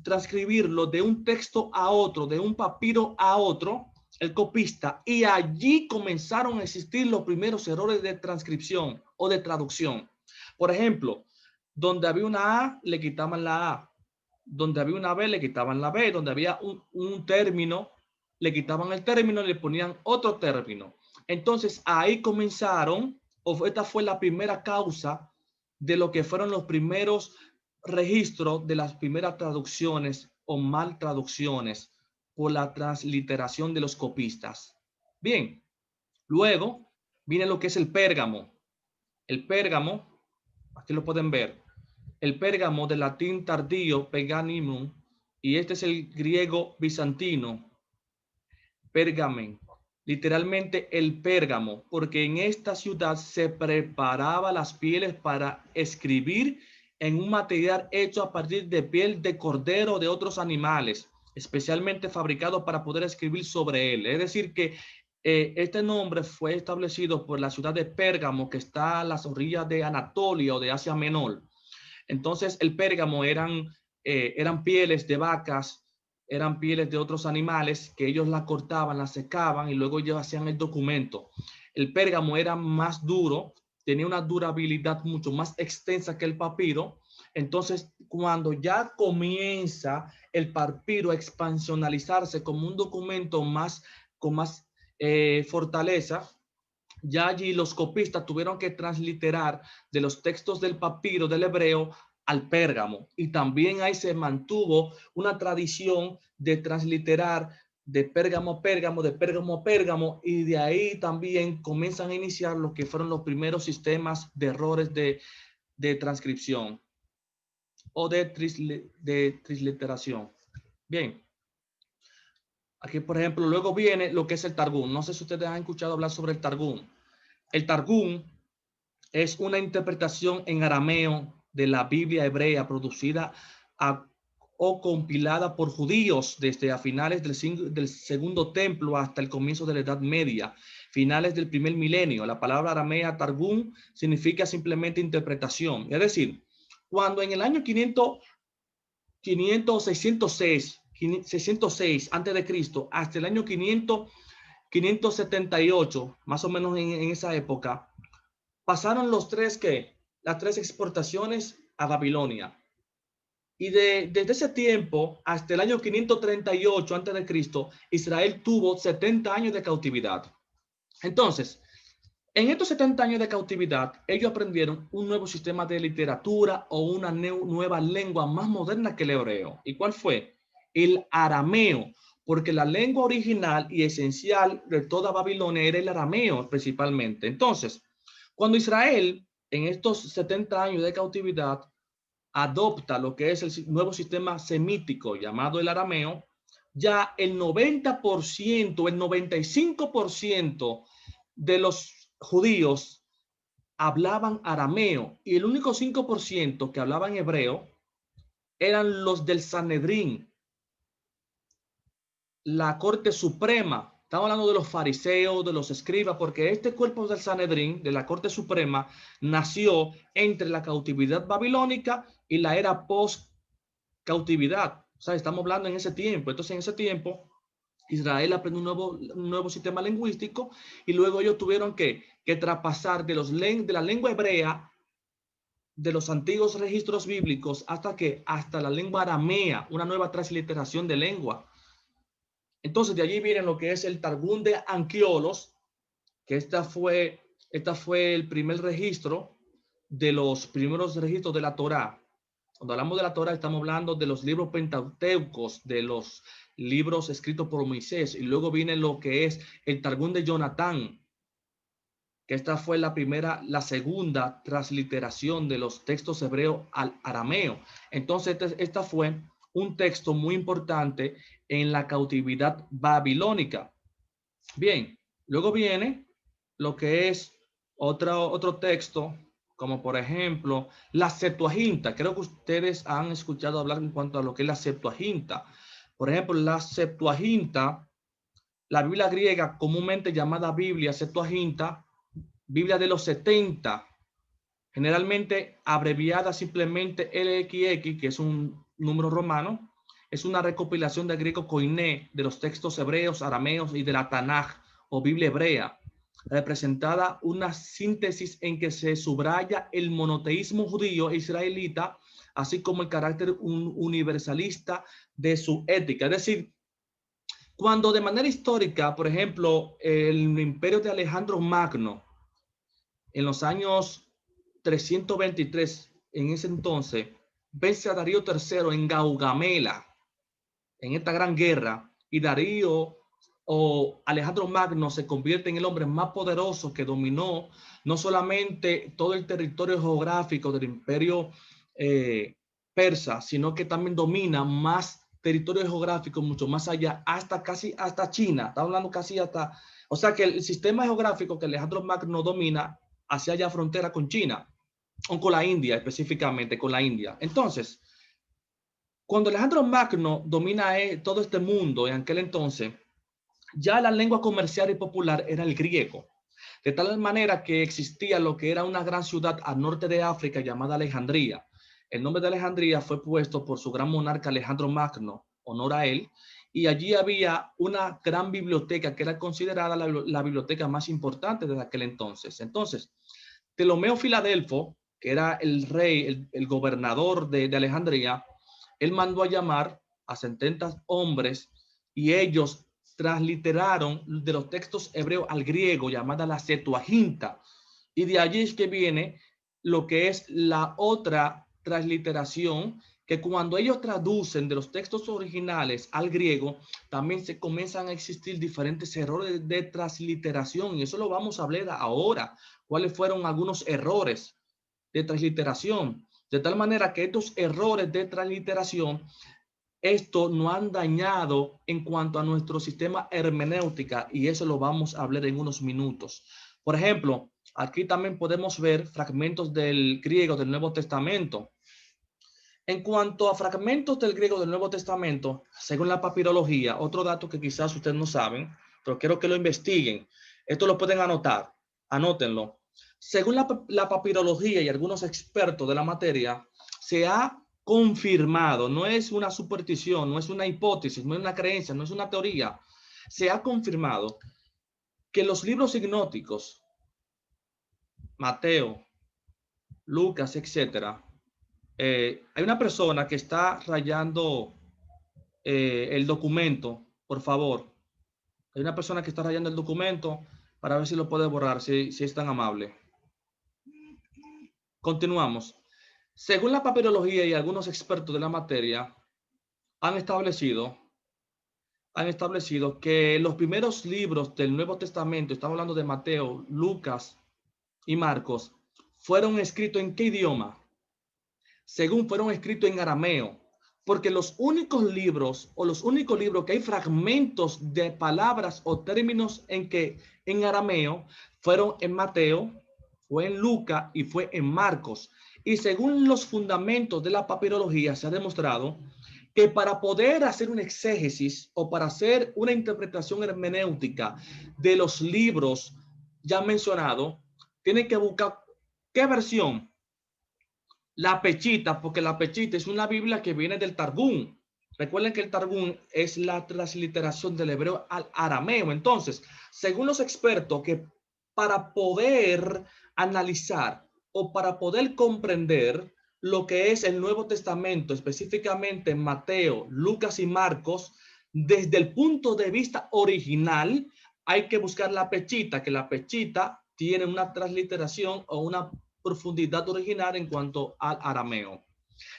transcribirlo de un texto a otro, de un papiro a otro, el copista, y allí comenzaron a existir los primeros errores de transcripción o de traducción. Por ejemplo, donde había una A, le quitaban la A. Donde había una B, le quitaban la B. Donde había un término, le quitaban el término y le ponían otro término. Entonces, ahí comenzaron, o esta fue la primera causa de lo que fueron los primeros registros de las primeras traducciones o mal traducciones por la transliteración de los copistas. Bien, luego viene lo que es el Pérgamo. El Pérgamo, aquí lo pueden ver, el Pérgamo del latín tardío, Pergamum, y este es el griego bizantino, Pergamen, literalmente el Pérgamo, porque en esta ciudad se preparaba las pieles para escribir en un material hecho a partir de piel de cordero o de otros animales, especialmente fabricado para poder escribir sobre él. Es decir que este nombre fue establecido por la ciudad de Pérgamo, que está a las orillas de Anatolia o de Asia Menor. Entonces el Pérgamo eran pieles de vacas, eran pieles de otros animales que ellos la cortaban, la secaban y luego ellos hacían el documento. El Pérgamo era más duro, tenía una durabilidad mucho más extensa que el papiro. Entonces, cuando ya comienza el papiro a expansionalizarse como un documento con más fortaleza, ya allí los copistas tuvieron que transliterar de los textos del papiro del hebreo al Pérgamo, y también ahí se mantuvo una tradición de transliterar de Pérgamo a Pérgamo, de Pérgamo a Pérgamo, y de ahí también comienzan a iniciar lo que fueron los primeros sistemas de errores de transcripción o de transliteración. Bien. Aquí, por ejemplo, luego viene lo que es el Targum. No sé si ustedes han escuchado hablar sobre el Targum. El Targum es una interpretación en arameo de la Biblia hebrea producida o compilada por judíos desde a finales del segundo templo hasta el comienzo de la Edad Media, finales del primer milenio. La palabra aramea Targum significa simplemente interpretación. Es decir, cuando en el año 606 antes de Cristo hasta el año 578, más o menos en esa época, pasaron las tres exportaciones a Babilonia. Y desde ese tiempo hasta el año 538 antes de Cristo, Israel tuvo 70 años de cautividad. Entonces, en estos 70 años de cautividad, ellos aprendieron un nuevo sistema de literatura o una nueva lengua más moderna que el hebreo. ¿Y cuál fue? El arameo, porque la lengua original y esencial de toda Babilonia era el arameo principalmente. Entonces, cuando Israel, en estos 70 años de cautividad, adopta lo que es el nuevo sistema semítico llamado el arameo, ya el 90%, el 95% de los judíos hablaban arameo y el único 5% que hablaban hebreo eran los del Sanedrín, la Corte Suprema. Estamos hablando de los fariseos, de los escribas, porque este cuerpo del Sanedrín, de la Corte Suprema, nació entre la cautividad babilónica y la era post-cautividad. O sea, estamos hablando en ese tiempo. Entonces, en ese tiempo, Israel aprendió un nuevo sistema lingüístico y luego ellos tuvieron que traspasar de la lengua hebrea, de los antiguos registros bíblicos, hasta la lengua aramea, una nueva transliteración de lengua. Entonces, de allí viene lo que es el Targum de Anquiolos, que esta fue el primer registro de los primeros registros de la Torá. Cuando hablamos de la Torá, estamos hablando de los libros pentateucos, de los libros escritos por Moisés, y luego viene lo que es el Targum de Jonatán, que esta fue la segunda transliteración de los textos hebreos al arameo. Entonces, esta fue un texto muy importante en la cautividad babilónica. Bien, luego viene lo que es otro texto, como por ejemplo la Septuaginta. Creo que ustedes han escuchado hablar en cuanto a lo que es la Septuaginta. Por ejemplo, la Septuaginta, la Biblia griega comúnmente llamada Biblia Septuaginta, Biblia de los 70, generalmente abreviada simplemente LXX, que es un número romano, es una recopilación del griego koiné, de los textos hebreos, arameos y de la Tanaj o Biblia hebrea, representada una síntesis en que se subraya el monoteísmo judío e israelita, así como el carácter universalista de su ética. Es decir, cuando de manera histórica, por ejemplo, el imperio de Alejandro Magno, en los años 323, en ese entonces, vence a Darío III en Gaugamela, en esta gran guerra, y Darío o Alejandro Magno se convierte en el hombre más poderoso que dominó no solamente todo el territorio geográfico del imperio persa, sino que también domina más territorio geográfico, mucho más allá, hasta China. Estamos hablando casi hasta, o sea que el sistema geográfico que Alejandro Magno domina hacia allá frontera con China, o con la India específicamente, con la India. Entonces, cuando Alejandro Magno domina todo este mundo en aquel entonces, ya la lengua comercial y popular era el griego, de tal manera que existía lo que era una gran ciudad al norte de África llamada Alejandría. El nombre de Alejandría fue puesto por su gran monarca Alejandro Magno, honor a él, y allí había una gran biblioteca que era considerada la biblioteca más importante de aquel entonces. Entonces, Ptolomeo Filadelfo, que era el rey, el gobernador de Alejandría, él mandó a llamar a 70 hombres y ellos transliteraron de los textos hebreos al griego, llamada la Septuaginta. Y de allí es que viene lo que es la otra transliteración, que cuando ellos traducen de los textos originales al griego, también se comienzan a existir diferentes errores de transliteración. Y eso lo vamos a hablar ahora. ¿Cuáles fueron algunos errores de transliteración? De tal manera que estos errores de transliteración, esto no han dañado en cuanto a nuestro sistema hermenéutica, y eso lo vamos a hablar en unos minutos. Por ejemplo, aquí también podemos ver fragmentos del griego del Nuevo Testamento. En cuanto a fragmentos del griego del Nuevo Testamento, según la papirología, otro dato que quizás ustedes no saben, pero quiero que lo investiguen. Esto lo pueden anotar, anótenlo. Según la papirología y algunos expertos de la materia, se ha confirmado, no es una superstición, no es una hipótesis, no es una creencia, no es una teoría, se ha confirmado que los libros ignóticos, Mateo, Lucas, etcétera, hay una persona que está rayando el documento, por favor. Hay una persona que está rayando el documento para ver si lo puede borrar, si es tan amable. Continuamos. Según la papirología y algunos expertos de la materia, han establecido que los primeros libros del Nuevo Testamento, estamos hablando de Mateo, Lucas y Marcos, fueron escritos ¿en qué idioma? Según fueron escritos en arameo, porque los únicos libros que hay fragmentos de palabras o términos en arameo fueron en Mateo, fue en Lucas y fue en Marcos. Y según los fundamentos de la papirología se ha demostrado que para poder hacer un exégesis o para hacer una interpretación hermenéutica de los libros ya mencionados, tienen que buscar qué versión. La Pechita, porque la Pechita es una Biblia que viene del Targum. Recuerden que el Targum es la transliteración del hebreo al arameo. Entonces, según los expertos, que para poder analizar o para poder comprender lo que es el Nuevo Testamento, específicamente Mateo, Lucas y Marcos, desde el punto de vista original, hay que buscar la Pechita, que la Pechita tiene una transliteración o una profundidad original en cuanto al arameo,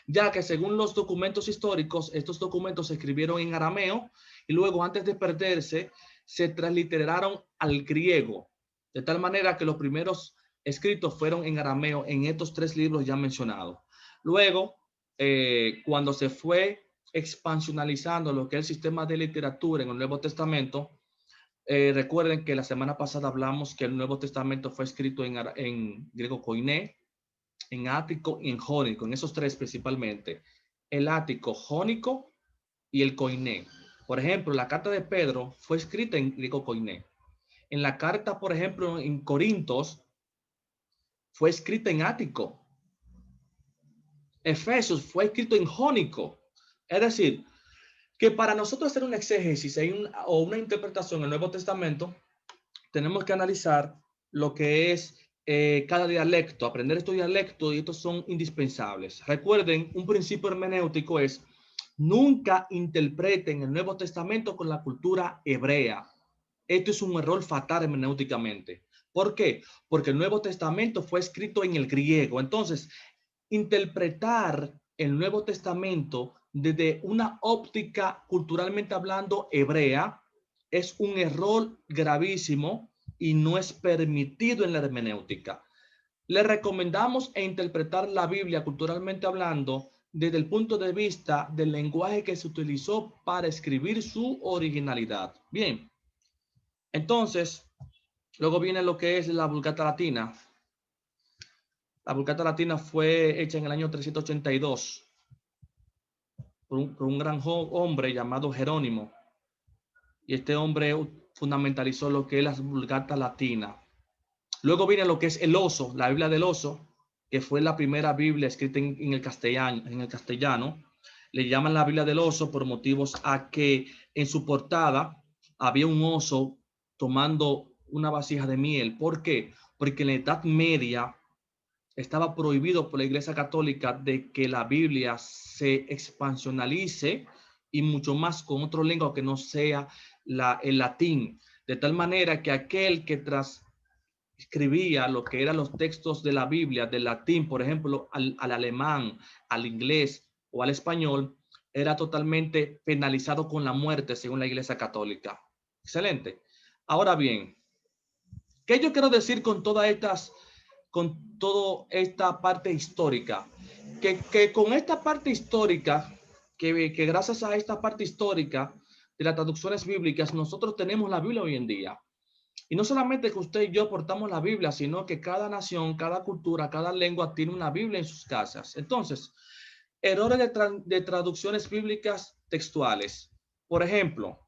ya que según los documentos históricos, estos documentos se escribieron en arameo y luego, antes de perderse, se transliteraron al griego, de tal manera que los primeros escritos fueron en arameo en estos 3 libros ya mencionados. Luego, cuando se fue expansionalizando lo que es el sistema de literatura en el Nuevo Testamento, recuerden que la semana pasada hablamos que el Nuevo Testamento fue escrito en griego koiné, en ático y en jónico, en esos 3 principalmente. El ático, jónico y el koiné. Por ejemplo, la carta de Pedro fue escrita en griego koiné. En la carta, por ejemplo, en Corintios, fue escrita en ático. Efesios fue escrito en jónico. Es decir, que para nosotros hacer un exégesis o una interpretación del Nuevo Testamento, tenemos que analizar lo que es cada dialecto, aprender estos dialectos, y estos son indispensables. Recuerden, un principio hermenéutico es: nunca interpreten el Nuevo Testamento con la cultura hebrea. Esto es un error fatal hermenéuticamente. ¿Por qué? Porque el Nuevo Testamento fue escrito en el griego. Entonces, interpretar el Nuevo Testamento desde una óptica culturalmente hablando hebrea es un error gravísimo y no es permitido en la hermenéutica. Le recomendamos interpretar la Biblia culturalmente hablando desde el punto de vista del lenguaje que se utilizó para escribir su originalidad. Bien, entonces, luego viene lo que es la Vulgata Latina. La Vulgata Latina fue hecha en el año 382 por un gran hombre llamado Jerónimo. Y este hombre fundamentalizó lo que es la Vulgata Latina. Luego viene lo que es el Oso, la Biblia del Oso, que fue la primera Biblia escrita en el castellano. Le llaman la Biblia del Oso por motivos a que en su portada había un oso tomando una vasija de miel. ¿Por qué? Porque en la Edad Media estaba prohibido por la Iglesia Católica de que la Biblia se expansionalice, y mucho más con otro lengua que no sea el latín, de tal manera que aquel que transcribía lo que eran los textos de la Biblia del latín, por ejemplo, al alemán, al inglés o al español, era totalmente penalizado con la muerte según la Iglesia Católica. Excelente. Ahora bien, ¿qué yo quiero decir con toda esta parte histórica? Que con esta parte histórica, que gracias a esta parte histórica de las traducciones bíblicas, nosotros tenemos la Biblia hoy en día. Y no solamente que usted y yo portamos la Biblia, sino que cada nación, cada cultura, cada lengua tiene una Biblia en sus casas. Entonces, errores de traducciones bíblicas textuales. Por ejemplo,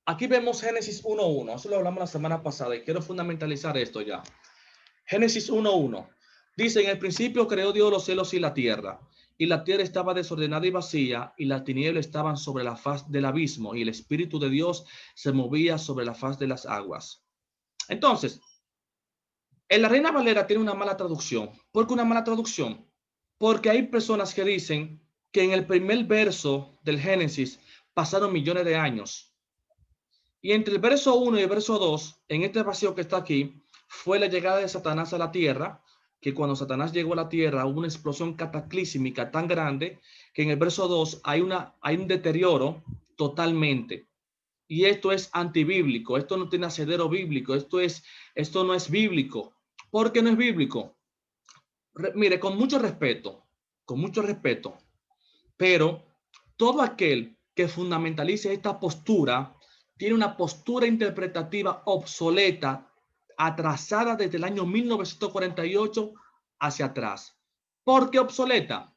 aquí vemos Génesis 1:1. Eso lo hablamos la semana pasada y quiero fundamentalizar esto ya. Génesis 1:1. Dice: en el principio creó Dios los cielos y la tierra estaba desordenada y vacía, y las tinieblas estaban sobre la faz del abismo, y el Espíritu de Dios se movía sobre la faz de las aguas. Entonces, en la Reina Valera tiene una mala traducción. ¿Por qué una mala traducción? Porque hay personas que dicen que en el primer verso del Génesis pasaron millones de años. Y entre el verso 1 y el verso 2, en este vacío que está aquí, fue la llegada de Satanás a la tierra, que cuando Satanás llegó a la tierra hubo una explosión cataclísmica tan grande que en el verso 2 hay un deterioro totalmente. Y esto es antibíblico, esto no tiene asidero bíblico, esto no es bíblico. ¿Por qué no es bíblico? Mire, con mucho respeto, pero todo aquel que fundamentalice esta postura tiene una postura interpretativa obsoleta, atrasada desde el año 1948 hacia atrás. ¿Por qué obsoleta?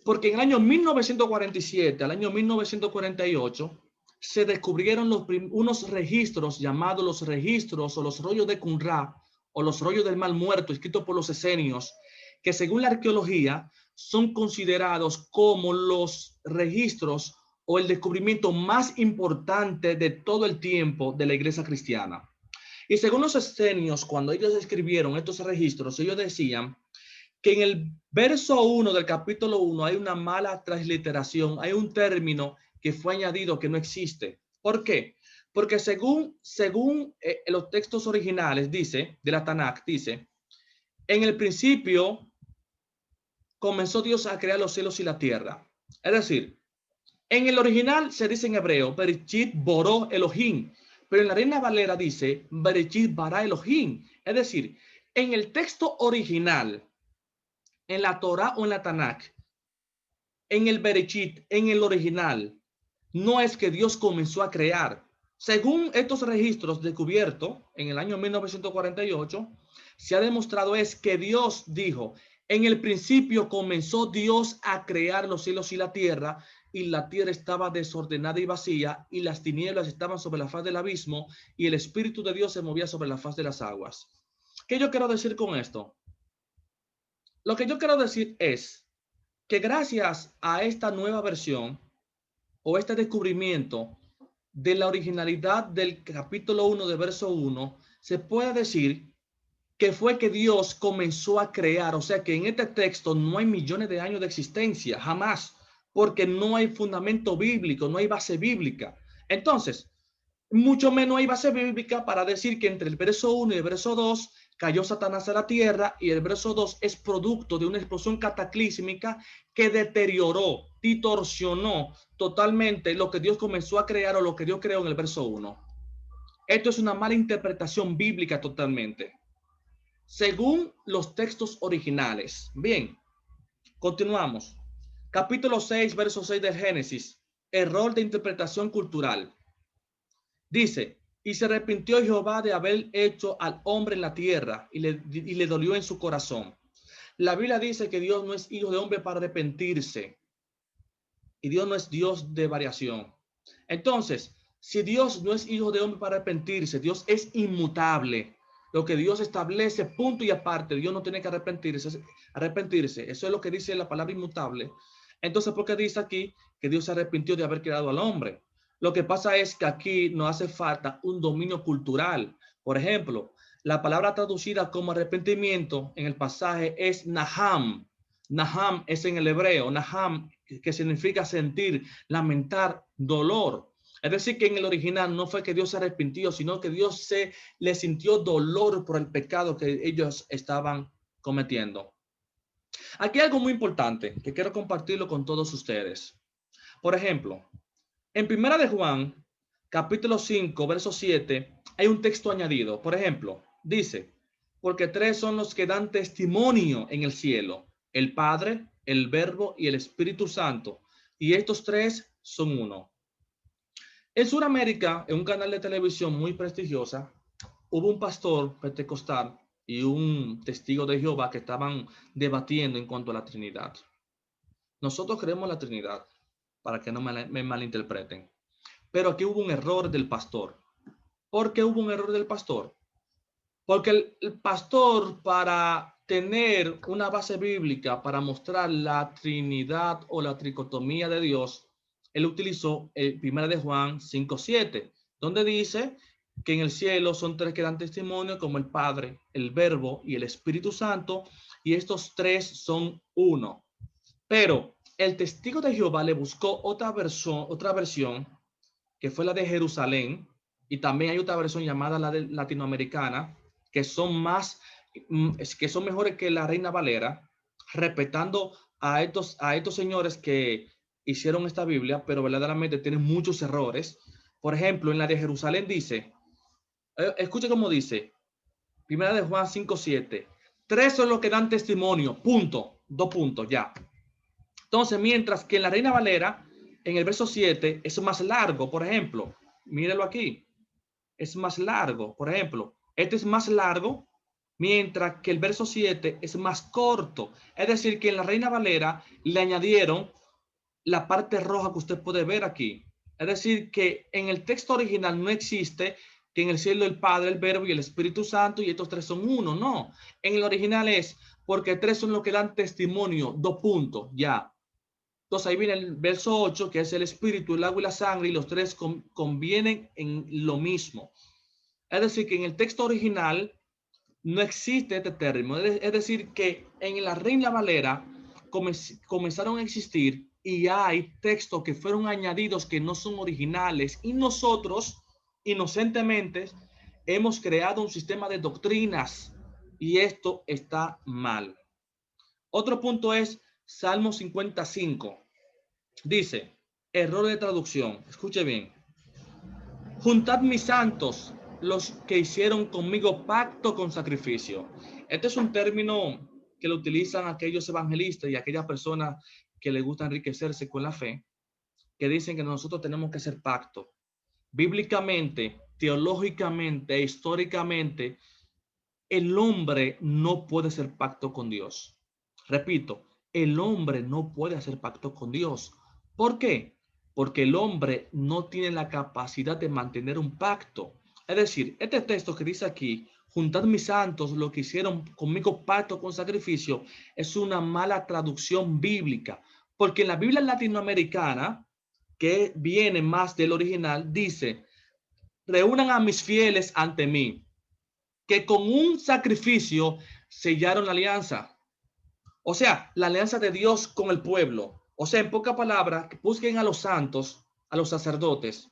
Porque en el año 1947 al año 1948 se descubrieron unos registros llamados los registros o los rollos de Qumran o los rollos del Mar Muerto, escritos por los esenios, que según la arqueología son considerados como los registros o el descubrimiento más importante de todo el tiempo de la iglesia cristiana. Y según los esenios, cuando ellos escribieron estos registros, ellos decían que en el verso 1 del capítulo 1 hay una mala transliteración, hay un término que fue añadido que no existe. ¿Por qué? Porque según los textos originales de la Tanakh, dice: en el principio comenzó Dios a crear los cielos y la tierra. Es decir, en el original se dice en hebreo, Bereshit boró Elohim, pero en la Reina Valera dice, Bereshit bara Elohim. Es decir, en el texto original, en la Torah o en la Tanakh, en el Bereshit, en el original, no es que Dios comenzó a crear. Según estos registros descubiertos en el año 1948, se ha demostrado es que Dios dijo: en el principio comenzó Dios a crear los cielos y la tierra estaba desordenada y vacía, y las tinieblas estaban sobre la faz del abismo, y el Espíritu de Dios se movía sobre la faz de las aguas. ¿Qué yo quiero decir con esto? Lo que yo quiero decir es que gracias a esta nueva versión, o este descubrimiento de la originalidad del capítulo 1 de verso 1, se puede decir que fue que Dios comenzó a crear. O sea que en este texto no hay millones de años de existencia, jamás, porque no hay fundamento bíblico, no hay base bíblica. Entonces, mucho menos hay base bíblica para decir que entre el verso 1 y el verso 2 cayó Satanás a la tierra, y el verso 2 es producto de una explosión cataclísmica que deterioró, distorsionó totalmente lo que Dios comenzó a crear o lo que Dios creó en el verso 1. Esto es una mala interpretación bíblica totalmente, según los textos originales. Bien, continuamos. Capítulo 6, verso 6 de Génesis. Error de interpretación cultural. Dice: y se arrepintió Jehová de haber hecho al hombre en la tierra, y le dolió en su corazón. La Biblia dice que Dios no es hijo de hombre para arrepentirse, y Dios no es Dios de variación. Entonces, si Dios no es hijo de hombre para arrepentirse, Dios es inmutable. Lo que Dios establece, punto y aparte, Dios no tiene que arrepentirse. Eso es lo que dice la palabra inmutable. Entonces, ¿por qué dice aquí que Dios se arrepintió de haber creado al hombre? Lo que pasa es que aquí nos hace falta un dominio cultural. Por ejemplo, la palabra traducida como arrepentimiento en el pasaje es naham. Naham es en el hebreo, naham, que significa sentir, lamentar, dolor. Es decir, que en el original no fue que Dios se arrepintió, sino que Dios le sintió dolor por el pecado que ellos estaban cometiendo. Aquí hay algo muy importante que quiero compartirlo con todos ustedes. Por ejemplo, en Primera de Juan, capítulo 5, verso 7, hay un texto añadido. Por ejemplo, dice: porque tres son los que dan testimonio en el cielo: el Padre, el Verbo y el Espíritu Santo. Y estos tres son uno. En Sudamérica, en un canal de televisión muy prestigiosa, hubo un pastor pentecostal y un testigo de Jehová que estaban debatiendo en cuanto a la Trinidad. Nosotros creemos en la Trinidad, para que no me malinterpreten. Pero aquí hubo un error del pastor. ¿Por qué hubo un error del pastor? Porque el pastor, para tener una base bíblica para mostrar la Trinidad o la tricotomía de Dios, él utilizó el 1 de Juan 5:7, donde dice que en el cielo son tres que dan testimonio, como el Padre, el Verbo y el Espíritu Santo, y estos tres son uno. Pero el testigo de Jehová le buscó otra versión, que fue la de Jerusalén, y también hay otra versión llamada la de latinoamericana, que son mejores que la Reina Valera, respetando a estos señores que hicieron esta Biblia, pero verdaderamente tienen muchos errores. Por ejemplo, en la de Jerusalén dice, escuche cómo dice, 1 de Juan 5:7, tres son los que dan testimonio, punto, 2 puntos, ya. Entonces, mientras que en la Reina Valera, en el verso 7, es más largo. Por ejemplo, mírelo aquí, es más largo. Por ejemplo, este es más largo, mientras que el verso 7 es más corto. Es decir, que en la Reina Valera le añadieron la parte roja que usted puede ver aquí. Es decir, que en el texto original no existe que en el cielo el Padre, el Verbo y el Espíritu Santo, y estos tres son uno. No, en el original es porque tres son los que dan testimonio, 2 puntos, ya. Entonces ahí viene el verso 8, que es el Espíritu, el agua y la sangre, y los tres convienen en lo mismo. Es decir, que en el texto original no existe este término. Es decir, que en la Reina Valera comenzaron a existir, y hay textos que fueron añadidos que no son originales, y nosotros inocentemente hemos creado un sistema de doctrinas, y esto está mal. Otro punto es Salmo 55. Dice, error de traducción. Escuche bien. Juntad mis santos, los que hicieron conmigo pacto con sacrificio. Este es un término que lo utilizan aquellos evangelistas y aquellas personas que les gusta enriquecerse con la fe, que dicen que nosotros tenemos que hacer pacto. Bíblicamente, teológicamente, históricamente, el hombre no puede hacer pacto con Dios. Repito, el hombre no puede hacer pacto con Dios. ¿Por qué? Porque el hombre no tiene la capacidad de mantener un pacto. Es decir, este texto que dice aquí, juntad mis santos, lo que hicieron conmigo pacto con sacrificio, es una mala traducción bíblica. Porque en la Biblia latinoamericana, que viene más del original, dice, reúnan a mis fieles ante mí, que con un sacrificio sellaron la alianza. O sea, la alianza de Dios con el pueblo. O sea, en pocas palabras, busquen a los santos, a los sacerdotes,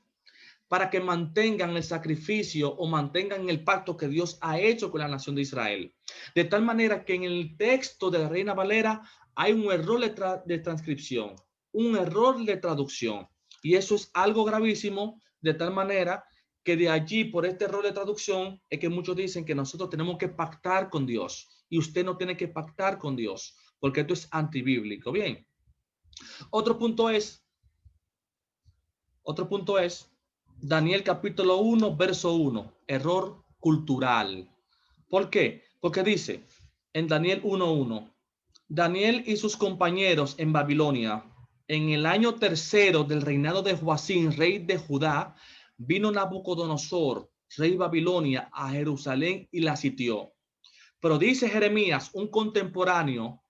para que mantengan el sacrificio o mantengan el pacto que Dios ha hecho con la nación de Israel. De tal manera que en el texto de la Reina Valera hay un error de transcripción, un error de traducción. Y eso es algo gravísimo, de tal manera que de allí, por este error de traducción, es que muchos dicen que nosotros tenemos que pactar con Dios. Y usted no tiene que pactar con Dios, porque esto es antibíblico. Bien. Otro punto es Daniel capítulo 1, verso 1, error cultural. ¿Por qué? Porque dice en Daniel 1:1, Daniel y sus compañeros en Babilonia, en el año tercero del reinado de Joacín, rey de Judá, vino Nabucodonosor, rey de Babilonia, a Jerusalén y la sitió. Pero dice Jeremías, un contemporáneo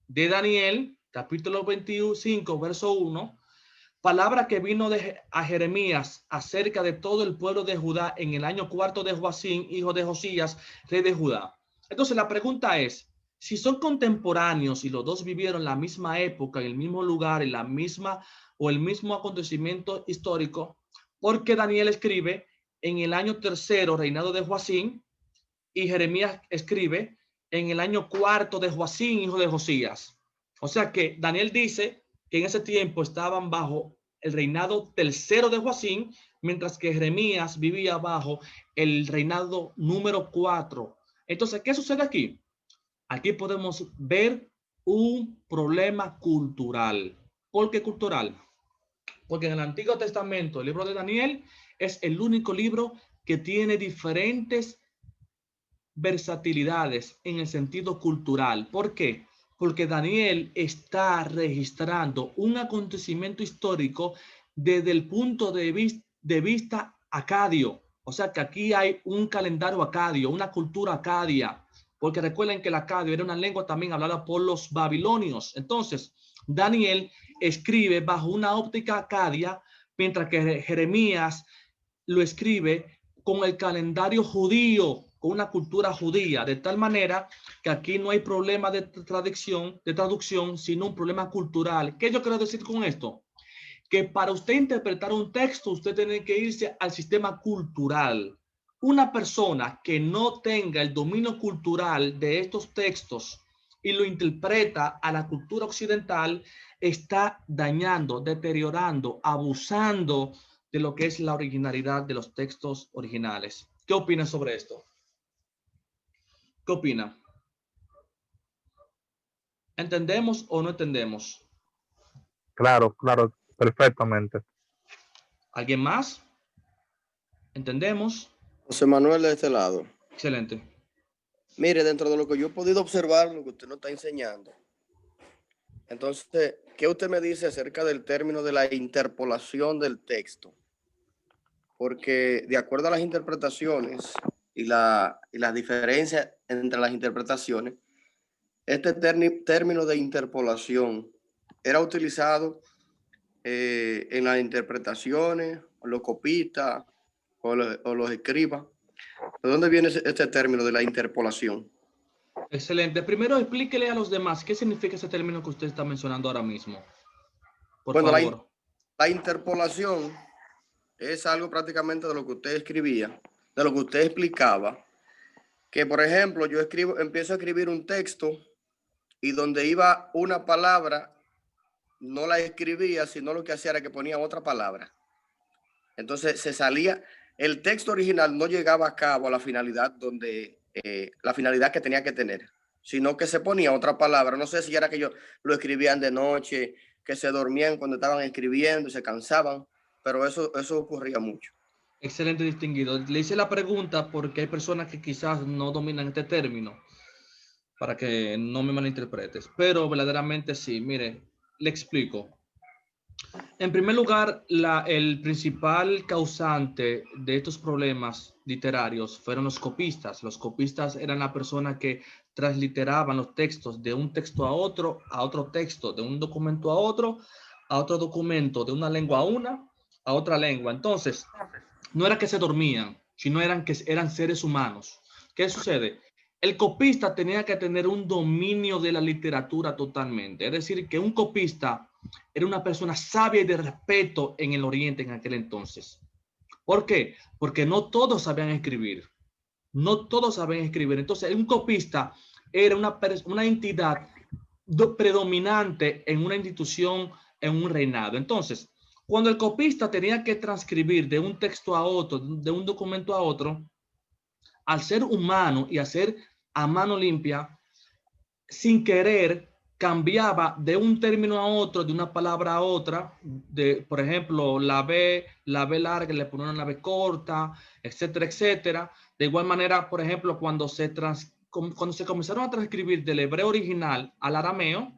de Daniel, capítulo 25, verso 1, palabra que vino a Jeremías acerca de todo el pueblo de Judá en el año cuarto de Joacín, hijo de Josías, rey de Judá. Entonces la pregunta es, si son contemporáneos y los dos vivieron la misma época, en el mismo lugar, en la misma o el mismo acontecimiento histórico, ¿por qué Daniel escribe en el año tercero, reinado de Joacín, y Jeremías escribe en el año cuarto de Joacín, hijo de Josías? O sea que Daniel dice que en ese tiempo estaban bajo el reinado tercero de Joacín, mientras que Jeremías vivía bajo el reinado número 4. Entonces, ¿qué sucede aquí? Aquí podemos ver un problema cultural. ¿Por qué cultural? Porque en el Antiguo Testamento, el libro de Daniel es el único libro que tiene diferentes versatilidades en el sentido cultural. ¿Por qué? Porque Daniel está registrando un acontecimiento histórico desde el punto de vista acadio. O sea que aquí hay un calendario acadio, una cultura acadia, porque recuerden que el acadio era una lengua también hablada por los babilonios. Entonces, Daniel escribe bajo una óptica acadia, mientras que Jeremías lo escribe con el calendario judío, con una cultura judía, de tal manera que aquí no hay problema de traducción, sino un problema cultural. ¿Qué yo quiero decir con esto? Que para usted interpretar un texto, usted tiene que irse al sistema cultural. Una persona que no tenga el dominio cultural de estos textos y lo interpreta a la cultura occidental, está dañando, deteriorando, abusando de lo que es la originalidad de los textos originales. ¿Qué opinan sobre esto? ¿Qué opina? ¿Entendemos o no entendemos? Claro, claro, perfectamente. ¿Alguien más? ¿Entendemos? José Manuel de este lado. Excelente. Mire, dentro de lo que yo he podido observar, lo que usted nos está enseñando. Entonces, ¿qué usted me dice acerca del término de la interpolación del texto? Porque de acuerdo a las interpretaciones y las diferencias entre las interpretaciones, este término de interpolación era utilizado en las interpretaciones, los copistas o los escribas. ¿De dónde viene este término de la interpolación? Excelente. Primero explíquele a los demás qué significa ese término que usted está mencionando ahora mismo. Por Bueno, favor. la interpolación es algo prácticamente de lo que usted escribía, de lo que usted explicaba, que por ejemplo yo empiezo a escribir un texto y donde iba una palabra no la escribía, sino lo que hacía era que ponía otra palabra. Entonces se salía, el texto original no llegaba a cabo a la finalidad la finalidad que tenía que tener, sino que se ponía otra palabra. No sé si era que ellos lo escribían de noche, que se dormían cuando estaban escribiendo, se cansaban, pero eso ocurría mucho. Excelente, distinguido. Le hice la pregunta porque hay personas que quizás no dominan este término, para que no me malinterpretes, pero verdaderamente sí. Mire, le explico. En primer lugar, el principal causante de estos problemas literarios fueron los copistas. Los copistas eran la persona que transliteraban los textos de un texto a otro texto, de un documento a a otro documento, de una lengua a otra lengua. Entonces, no era que se dormían, sino que eran seres humanos. ¿Qué sucede? El copista tenía que tener un dominio de la literatura totalmente. Es decir, que un copista era una persona sabia y de respeto en el Oriente en aquel entonces. ¿Por qué? Porque no todos sabían escribir. No todos sabían escribir. Entonces, un copista era una entidad predominante en una institución, en un reinado. Entonces, cuando el copista tenía que transcribir de un texto a otro, de un documento a otro, al ser humano y hacer a mano limpia, sin querer, cambiaba de un término a otro, de una palabra a otra, por ejemplo, la B larga, le ponía una B corta, etcétera, etcétera. De igual manera, por ejemplo, cuando se comenzaron a transcribir del hebreo original al arameo,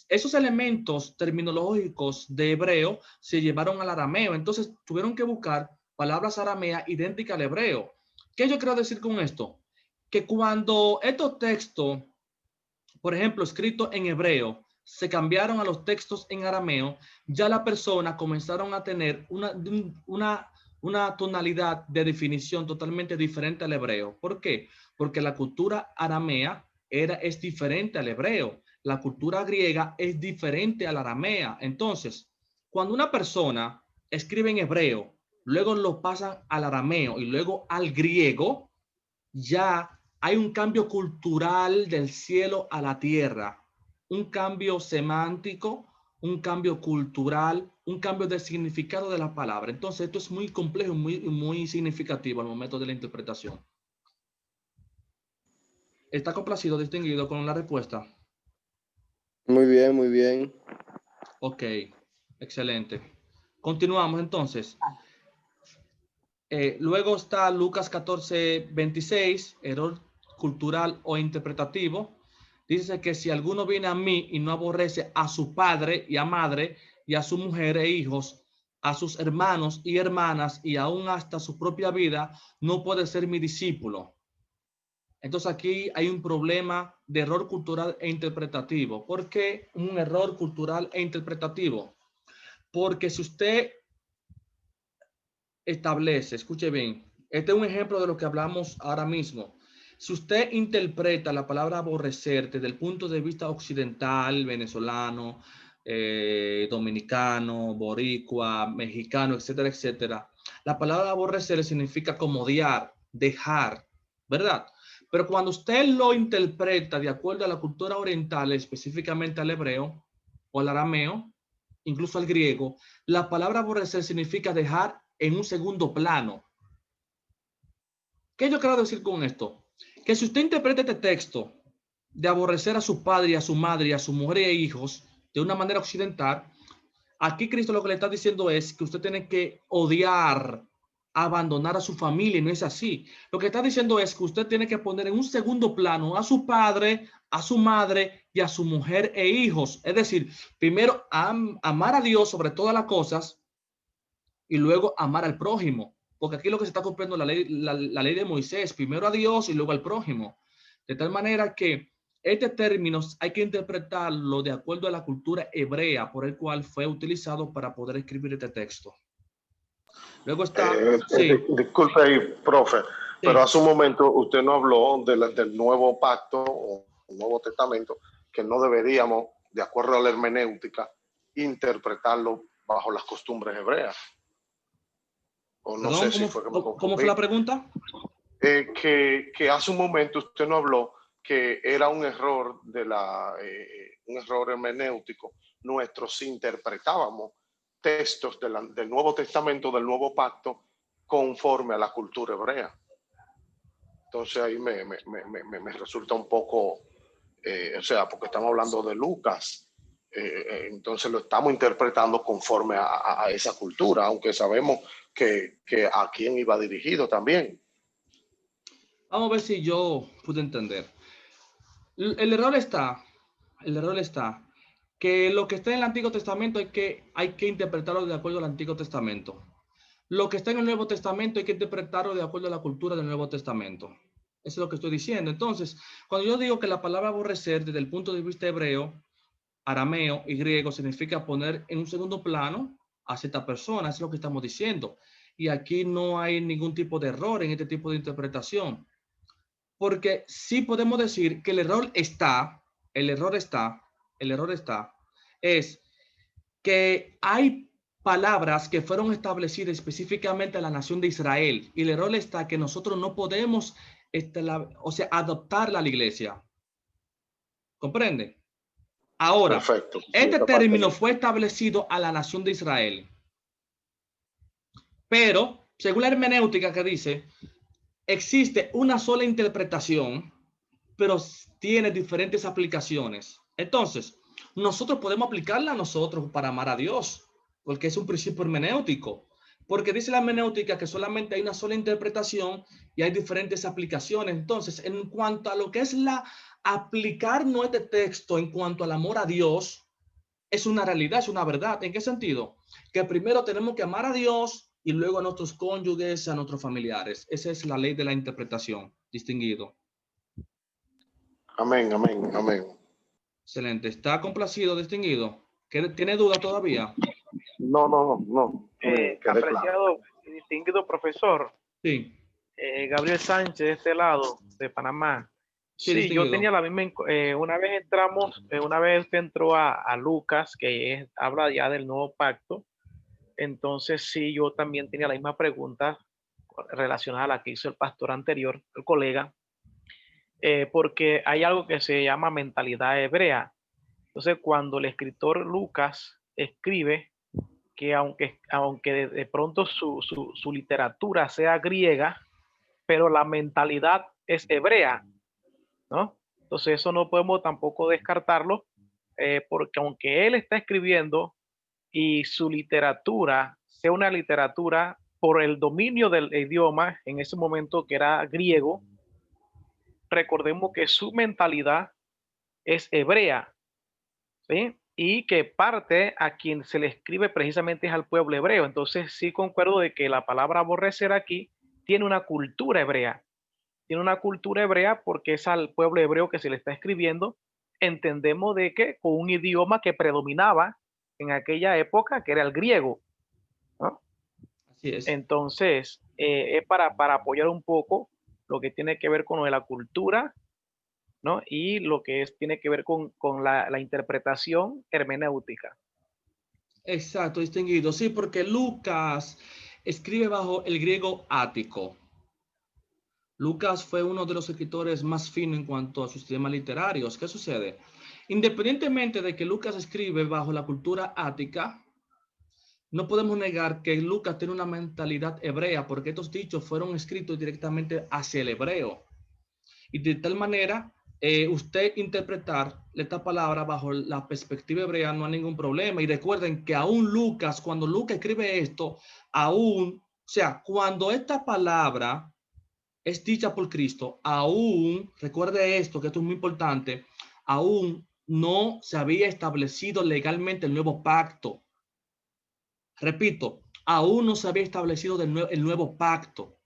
esos elementos terminológicos de hebreo se llevaron al arameo. Entonces tuvieron que buscar palabras arameas idénticas al hebreo. ¿Qué yo quiero decir con esto? Que cuando estos textos, por ejemplo, escritos en hebreo, se cambiaron a los textos en arameo, ya las personas comenzaron a tener una tonalidad de definición totalmente diferente al hebreo. ¿Por qué? Porque la cultura aramea es diferente al hebreo. La cultura griega es diferente a la aramea. Entonces, cuando una persona escribe en hebreo, luego lo pasan al arameo y luego al griego, ya hay un cambio cultural del cielo a la tierra, un cambio semántico, un cambio cultural, un cambio de significado de la palabra. Entonces, esto es muy complejo, muy significativo al momento de la interpretación. ¿Está complacido, distinguido con la respuesta? Muy bien, muy bien. Ok, excelente. Continuamos entonces. Luego está Lucas 14:26, error cultural o interpretativo. Dice que si alguno viene a mí y no aborrece a su padre y a madre y a su mujer e hijos, a sus hermanos y hermanas y aún hasta su propia vida, no puede ser mi discípulo. Entonces aquí hay un problema de error cultural e interpretativo. ¿Por qué un error cultural e interpretativo? Porque si usted establece, escuche bien, este es un ejemplo de lo que hablamos ahora mismo. Si usted interpreta la palabra aborrecer desde el punto de vista occidental, venezolano, dominicano, boricua, mexicano, etcétera, etcétera, la palabra aborrecer significa como odiar, dejar, ¿verdad? Pero cuando usted lo interpreta de acuerdo a la cultura oriental, específicamente al hebreo o al arameo, incluso al griego, la palabra aborrecer significa dejar en un segundo plano. ¿Qué yo quiero decir con esto? Que si usted interpreta este texto de aborrecer a su padre, a su madre, a su mujer e hijos de una manera occidental, aquí Cristo lo que le está diciendo es que usted tiene que odiar, abandonar a su familia, y no es así. Lo que está diciendo es que usted tiene que poner en un segundo plano a su padre, a su madre y a su mujer e hijos. Es decir, primero amar a Dios sobre todas las cosas y luego amar al prójimo. Porque aquí lo que se está cumpliendo la ley de Moisés, primero a Dios y luego al prójimo. De tal manera que este término hay que interpretarlo de acuerdo a la cultura hebrea por el cual fue utilizado para poder escribir este texto. Luego está... sí. Disculpe ahí, profe, sí, pero hace un momento usted no habló del nuevo pacto o Nuevo Testamento, que no deberíamos, de acuerdo a la hermenéutica, interpretarlo bajo las costumbres hebreas. O no Perdón, sé si fue que me confundí. ¿Cómo fue la pregunta? Que hace un momento usted no habló que era un error un error hermenéutico nuestro si interpretábamos textos del Nuevo Testamento, del Nuevo Pacto, conforme a la cultura hebrea. Entonces ahí me resulta un poco, o sea, porque estamos hablando de Lucas, entonces lo estamos interpretando conforme a esa cultura, aunque sabemos que a quién iba dirigido también. Vamos a ver si yo pude entender. El error está que lo que está en el Antiguo Testamento hay que interpretarlo de acuerdo al Antiguo Testamento. Lo que está en el Nuevo Testamento hay que interpretarlo de acuerdo a la cultura del Nuevo Testamento. Eso es lo que estoy diciendo. Entonces, cuando yo digo que la palabra aborrecer desde el punto de vista hebreo arameo y griego significa poner en un segundo plano a cierta persona, es lo que estamos diciendo. Y aquí no hay ningún tipo de error en este tipo de interpretación. Porque sí podemos decir que el error está, es que hay palabras que fueron establecidas específicamente a la nación de Israel. Y el error está que nosotros no podemos, adoptarla a la iglesia. ¿Comprende? Ahora, Perfecto. este término fue establecido a la nación de Israel. Pero, según la hermenéutica que dice, existe una sola interpretación, pero tiene diferentes aplicaciones. Entonces, nosotros podemos aplicarla a nosotros para amar a Dios, porque es un principio hermenéutico. Porque dice la hermenéutica que solamente hay una sola interpretación y hay diferentes aplicaciones. Entonces, en cuanto a lo que es aplicar nuestro texto en cuanto al amor a Dios, es una realidad, es una verdad. ¿En qué sentido? Que primero tenemos que amar a Dios y luego a nuestros cónyuges, a nuestros familiares. Esa es la ley de la interpretación, distinguido. Amén, amén, amén. Excelente. ¿Está complacido, distinguido? ¿Tiene duda todavía? No. Apreciado y distinguido profesor, Sí. Gabriel Sánchez de este lado, de Panamá. Sí, Sí, distinguido. yo tenía la misma, una vez entramos, una vez usted entró a Lucas, que habla ya del nuevo pacto. Entonces, sí, yo también tenía la misma pregunta relacionada a la que hizo el pastor anterior, el colega, porque hay algo que se llama mentalidad hebrea. Entonces, cuando el escritor Lucas escribe que aunque de pronto su literatura sea griega, pero la mentalidad es hebrea, ¿no? Entonces, eso no podemos tampoco descartarlo, porque aunque él está escribiendo y su literatura sea una literatura por el dominio del idioma en ese momento que era griego, recordemos que su mentalidad es hebrea, ¿sí? Y que parte a quien se le escribe precisamente es al pueblo hebreo. Entonces sí concuerdo de que la palabra aborrecer aquí tiene una cultura hebrea. Tiene una cultura hebrea porque es al pueblo hebreo que se le está escribiendo. Entendemos de que con un idioma que predominaba en aquella época, que era el griego, ¿no? Así es. Entonces, es para apoyar un poco lo que tiene que ver con lo de la cultura, ¿no? Y lo que tiene que ver con la interpretación hermenéutica. Exacto, distinguido. Sí, porque Lucas escribe bajo el griego ático. Lucas fue uno de los escritores más finos en cuanto a sus temas literarios. ¿Qué sucede? Independientemente de que Lucas escribe bajo la cultura ática, no podemos negar que Lucas tiene una mentalidad hebrea, porque estos dichos fueron escritos directamente hacia el hebreo. Y de tal manera, usted interpretar esta palabra bajo la perspectiva hebrea no hay ningún problema. Y recuerden que aún Lucas, cuando Lucas escribe esto, cuando esta palabra es dicha por Cristo, aún, recuerde esto, que esto es muy importante, aún no se había establecido legalmente el nuevo pacto. Repito, aún no se había establecido el nuevo pacto.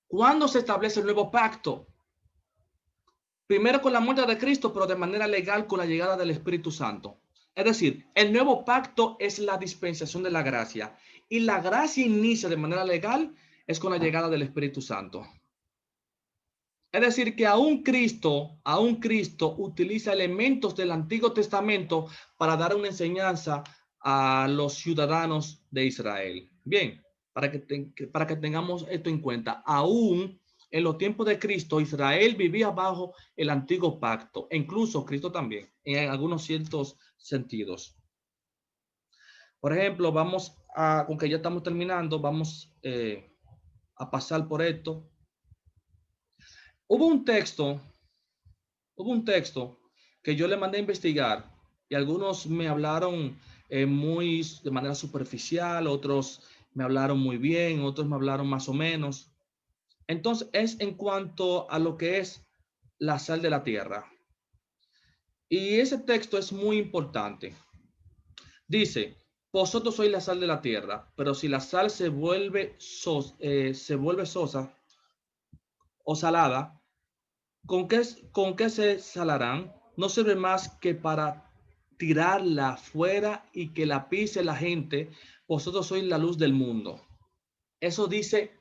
¿Cuándo se establece el nuevo pacto? Primero con la muerte de Cristo, pero de manera legal con la llegada del Espíritu Santo. Es decir, el nuevo pacto es la dispensación de la gracia. Y la gracia inicia de manera legal es con la llegada del Espíritu Santo. Es decir, que aún Cristo utiliza elementos del Antiguo Testamento para dar una enseñanza a los ciudadanos de Israel. Bien, para que tengamos esto en cuenta, aún en los tiempos de Cristo, Israel vivía bajo el antiguo pacto, e incluso Cristo también, en algunos ciertos sentidos. Por ejemplo, con que ya estamos terminando, vamos a pasar por esto. Hubo un texto que yo le mandé a investigar y algunos me hablaron de manera superficial, otros me hablaron muy bien, otros me hablaron más o menos. Entonces, es en cuanto a lo que es la sal de la tierra. Y ese texto es muy importante. Dice, vosotros sois la sal de la tierra, pero si la sal se vuelve sosa o salada, ¿con qué se salarán? No sirve más que para tirarla fuera y que la pise la gente. Vosotros sois la luz del mundo. Eso dice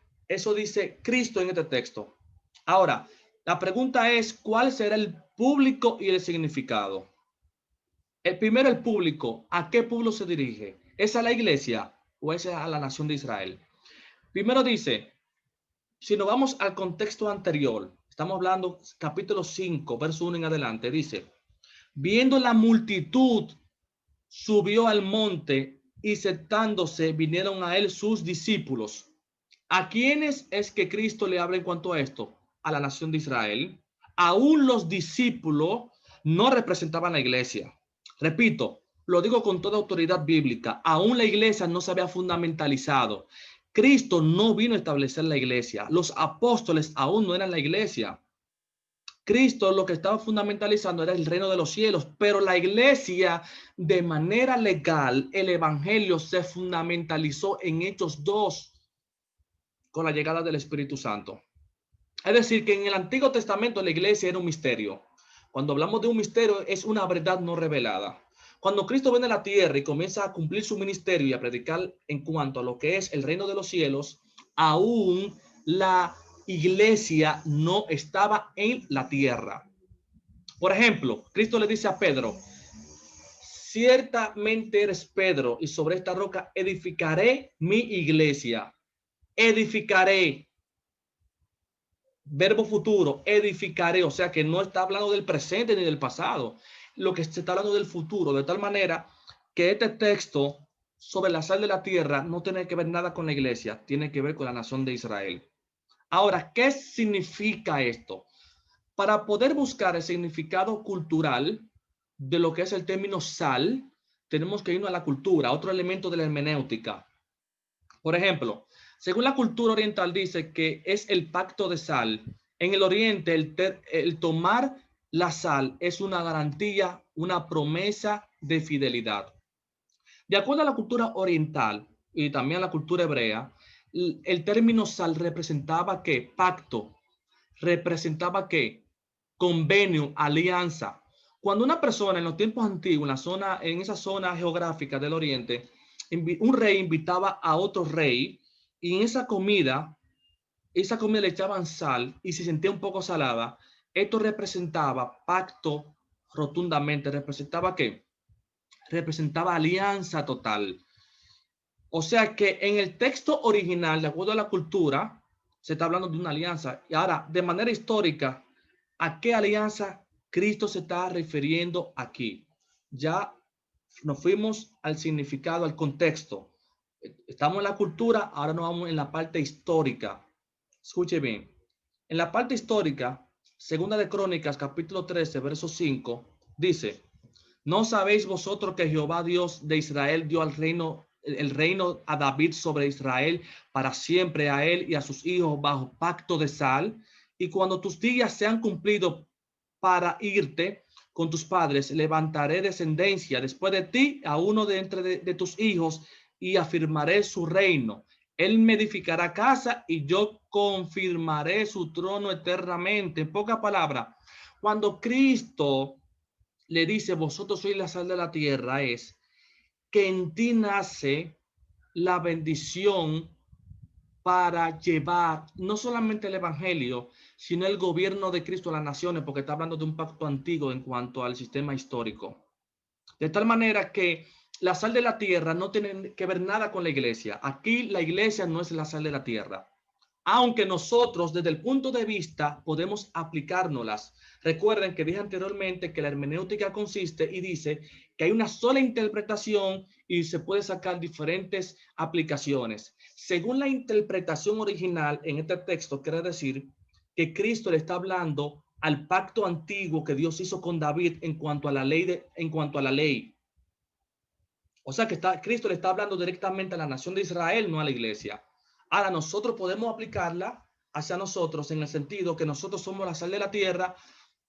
Cristo en este texto. Ahora, la pregunta es, ¿cuál será el público y el significado? Primero, el público. ¿A qué pueblo se dirige? ¿Es a la iglesia o es a la nación de Israel? Primero dice, si nos vamos al contexto anterior, estamos hablando capítulo 5, verso 1 en adelante, dice, viendo la multitud, subió al monte y sentándose vinieron a él sus discípulos. ¿A quiénes es que Cristo le habla en cuanto a esto? A la nación de Israel. Aún los discípulos no representaban la iglesia. Repito, lo digo con toda autoridad bíblica, aún la iglesia no se había fundamentalizado. Cristo no vino a establecer la iglesia. Los apóstoles aún no eran la iglesia. Cristo lo que estaba fundamentalizando era el reino de los cielos, pero la iglesia de manera legal, el evangelio se fundamentalizó en Hechos 2 con la llegada del Espíritu Santo. Es decir, que en el Antiguo Testamento la iglesia era un misterio. Cuando hablamos de un misterio, es una verdad no revelada. Cuando Cristo viene a la tierra y comienza a cumplir su ministerio y a predicar en cuanto a lo que es el reino de los cielos, aún la iglesia no estaba en la tierra. Por ejemplo, Cristo le dice a Pedro, ciertamente eres Pedro y sobre esta roca edificaré mi iglesia. Edificaré. Verbo futuro, edificaré, o sea que no está hablando del presente ni del pasado, lo que se está hablando del futuro, de tal manera que este texto sobre la sal de la tierra no tiene que ver nada con la iglesia, tiene que ver con la nación de Israel. Ahora, ¿qué significa esto? Para poder buscar el significado cultural de lo que es el término sal, tenemos que irnos a la cultura, otro elemento de la hermenéutica. Por ejemplo, según la cultura oriental dice que es el pacto de sal. En el oriente, el tomar la sal es una garantía, una promesa de fidelidad. De acuerdo a la cultura oriental y también a la cultura hebrea, el término sal representaba ¿qué? Pacto. Representaba ¿qué? Convenio, alianza. Cuando una persona en los tiempos antiguos, en esa zona geográfica del oriente, un rey invitaba a otro rey y en esa comida le echaban sal y se sentía un poco salada, esto representaba pacto rotundamente. ¿Representaba qué? Representaba alianza total. O sea que en el texto original, de acuerdo a la cultura, se está hablando de una alianza. Y ahora, de manera histórica, ¿a qué alianza Cristo se está refiriendo aquí? Ya nos fuimos al significado, al contexto. Estamos en la cultura, ahora nos vamos en la parte histórica. Escuche bien. En la parte histórica, Segunda de Crónicas, capítulo 13, verso 5, dice, ¿no sabéis vosotros que Jehová Dios de Israel dio el reino a David sobre Israel para siempre, a él y a sus hijos bajo pacto de sal? Y cuando tus días sean cumplidos para irte con tus padres, levantaré descendencia después de ti a uno de entre de tus hijos y afirmaré su reino. Él me edificará casa y yo confirmaré su trono eternamente. En pocas palabras, cuando Cristo le dice, vosotros sois la sal de la tierra, es que en ti nace la bendición para llevar no solamente el evangelio, sino el gobierno de Cristo a las naciones, porque está hablando de un pacto antiguo en cuanto al sistema histórico. De tal manera que la sal de la tierra no tiene que ver nada con la iglesia. Aquí la iglesia no es la sal de la tierra. Aunque nosotros desde el punto de vista podemos aplicárnoslas. Recuerden que dije anteriormente que la hermenéutica consiste y dice que hay una sola interpretación y se puede sacar diferentes aplicaciones. Según la interpretación original en este texto, quiere decir que Cristo le está hablando al pacto antiguo que Dios hizo con David en cuanto a la ley. O sea que Cristo le está hablando directamente a la nación de Israel, no a la iglesia. Ahora nosotros podemos aplicarla hacia nosotros en el sentido que nosotros somos la sal de la tierra,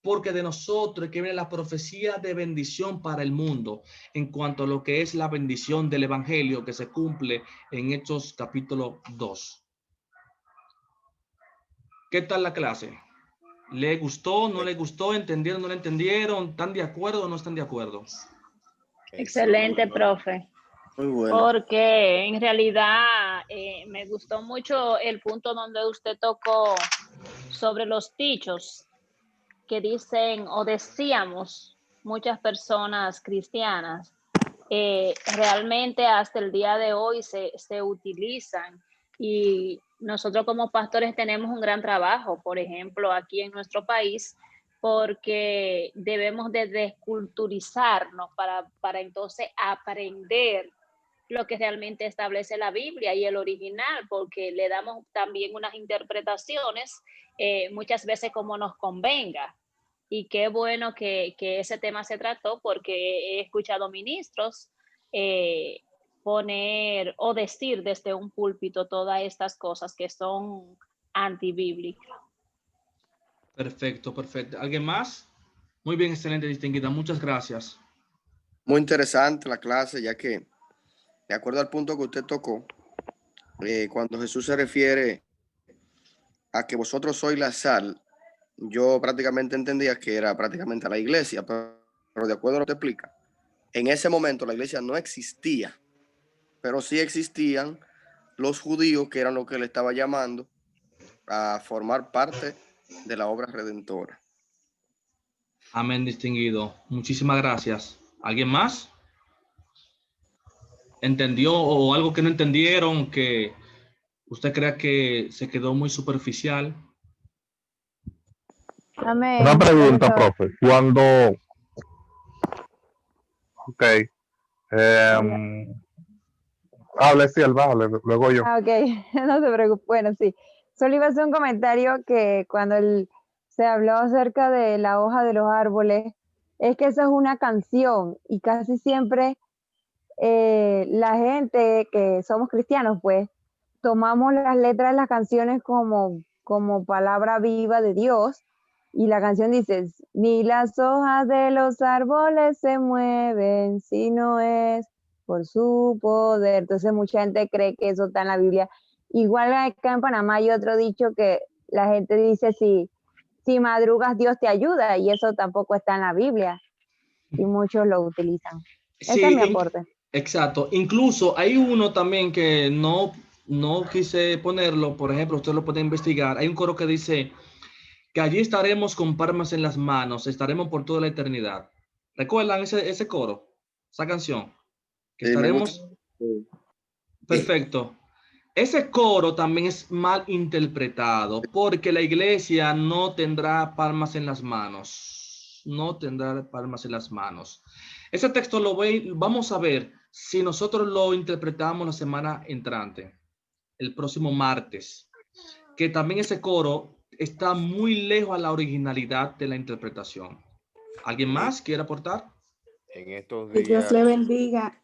porque de nosotros es que viene la profecía de bendición para el mundo en cuanto a lo que es la bendición del evangelio que se cumple en Hechos capítulo 2. ¿Qué tal la clase? ¿Le gustó? ¿No le gustó? ¿Entendieron? ¿No le entendieron? ¿Están de acuerdo o no están de acuerdo? Excelente, profe. Muy bueno. Porque en realidad me gustó mucho el punto donde usted tocó sobre los dichos que dicen o decíamos muchas personas cristianas. Realmente hasta el día de hoy se utilizan, y nosotros como pastores tenemos un gran trabajo, por ejemplo, aquí en nuestro país, porque debemos de desculturizarnos para entonces aprender lo que realmente establece la Biblia y el original, porque le damos también unas interpretaciones muchas veces como nos convenga. Y qué bueno que ese tema se trató, porque he escuchado ministros poner o decir desde un púlpito todas estas cosas que son antibíblicas. Perfecto, perfecto. ¿Alguien más? Muy bien, excelente, distinguida. Muchas gracias. Muy interesante la clase, ya que, de acuerdo al punto que usted tocó, cuando Jesús se refiere a que vosotros sois la sal, yo prácticamente entendía que era prácticamente a la iglesia, pero de acuerdo a lo que explica, en ese momento la iglesia no existía, pero sí existían los judíos, que eran los que le estaba llamando a formar parte de la obra redentora. Amén, distinguido. Muchísimas gracias. ¿Alguien más? ¿Entendió o algo que no entendieron, que usted crea que se quedó muy superficial? Una Amén, pregunta, profesor. profe. Cuando, ok, hable, sí, hable, luego yo. Ok, no se preocupe. Bueno, sí. Solo iba a hacer un comentario que cuando se habló acerca de la hoja de los árboles, es que esa es una canción y casi siempre la gente que somos cristianos, pues, tomamos las letras de las canciones como palabra viva de Dios, y la canción dice, ni las hojas de los árboles se mueven, si no es por su poder. Entonces mucha gente cree que eso está en la Biblia. Igual acá en Panamá hay otro dicho que la gente dice, si madrugas Dios te ayuda, y eso tampoco está en la Biblia, y muchos lo utilizan. Ese es mi aporte. Exacto. Incluso hay uno también que no quise ponerlo. Por ejemplo, usted lo puede investigar. Hay un coro que dice que allí estaremos con palmas en las manos, estaremos por toda la eternidad. ¿Recuerdan ese coro? Esa canción. Que estaremos... Perfecto. Ese coro también es mal interpretado, porque la iglesia no tendrá palmas en las manos. No tendrá palmas en las manos. Ese texto vamos a ver si nosotros lo interpretamos la semana entrante, el próximo martes, que también ese coro está muy lejos a la originalidad de la interpretación. ¿Alguien más quiere aportar? En estos Que Dios días le bendiga.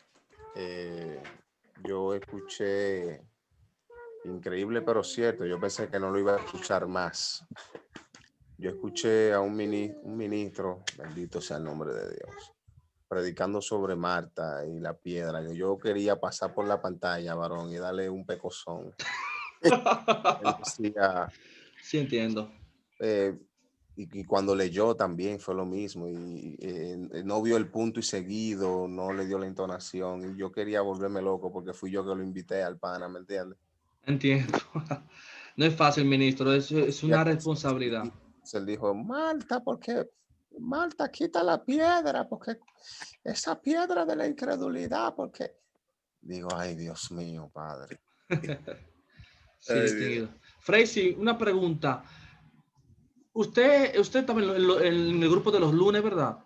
yo escuché, increíble pero cierto, yo pensé que no lo iba a escuchar más. Yo escuché a un ministro, bendito sea el nombre de Dios, predicando sobre Marta y la piedra. Yo quería pasar por la pantalla, varón, y darle un pecozón. Él decía, sí, entiendo. Y cuando leyó también fue lo mismo, y no vio el punto y seguido, no le dio la entonación, y yo quería volverme loco porque fui yo que lo invité al pana, ¿me entiendes? Entiendo. No es fácil, ministro, es una responsabilidad. Él dijo, Marta, porque Marta, quita la piedra, porque esa piedra de la incredulidad, porque digo, ay, Dios mío, padre. Sí, distinguido. Freisy, una pregunta. Usted también en el grupo de los lunes, ¿verdad?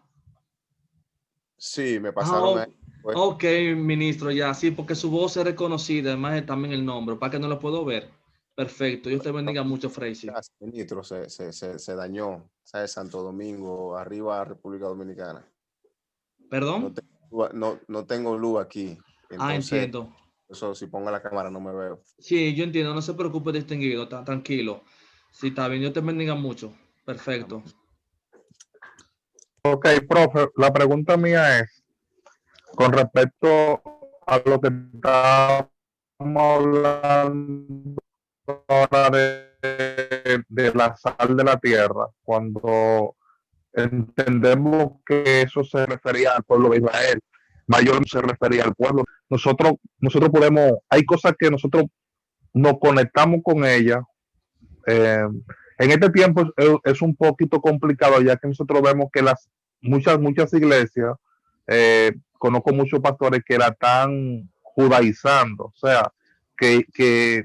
Sí, me pasaron ahí. Pues. Ok, ministro, ya, sí, porque su voz es reconocida, además también el nombre, para que no lo puedo ver. Perfecto, Dios te bendiga mucho, Freisy. Ministro, se dañó, ¿sabes? Santo Domingo, arriba República Dominicana. ¿Perdón? No tengo luz aquí. Entonces, entiendo. Eso, si pongo la cámara no me veo. Sí, yo entiendo, no se preocupe, distinguido, tranquilo. Sí, está bien, Dios te bendiga mucho. Perfecto. Ok, profe, la pregunta mía es, con respecto a lo que estamos hablando ahora de la sal de la tierra, cuando entendemos que eso se refería al pueblo de Israel, mayor se refería al pueblo. Nosotros podemos, hay cosas que nosotros nos conectamos con ellas. En este tiempo es un poquito complicado, ya que nosotros vemos que muchas iglesias, conozco muchos pastores que la están judaizando, o sea, que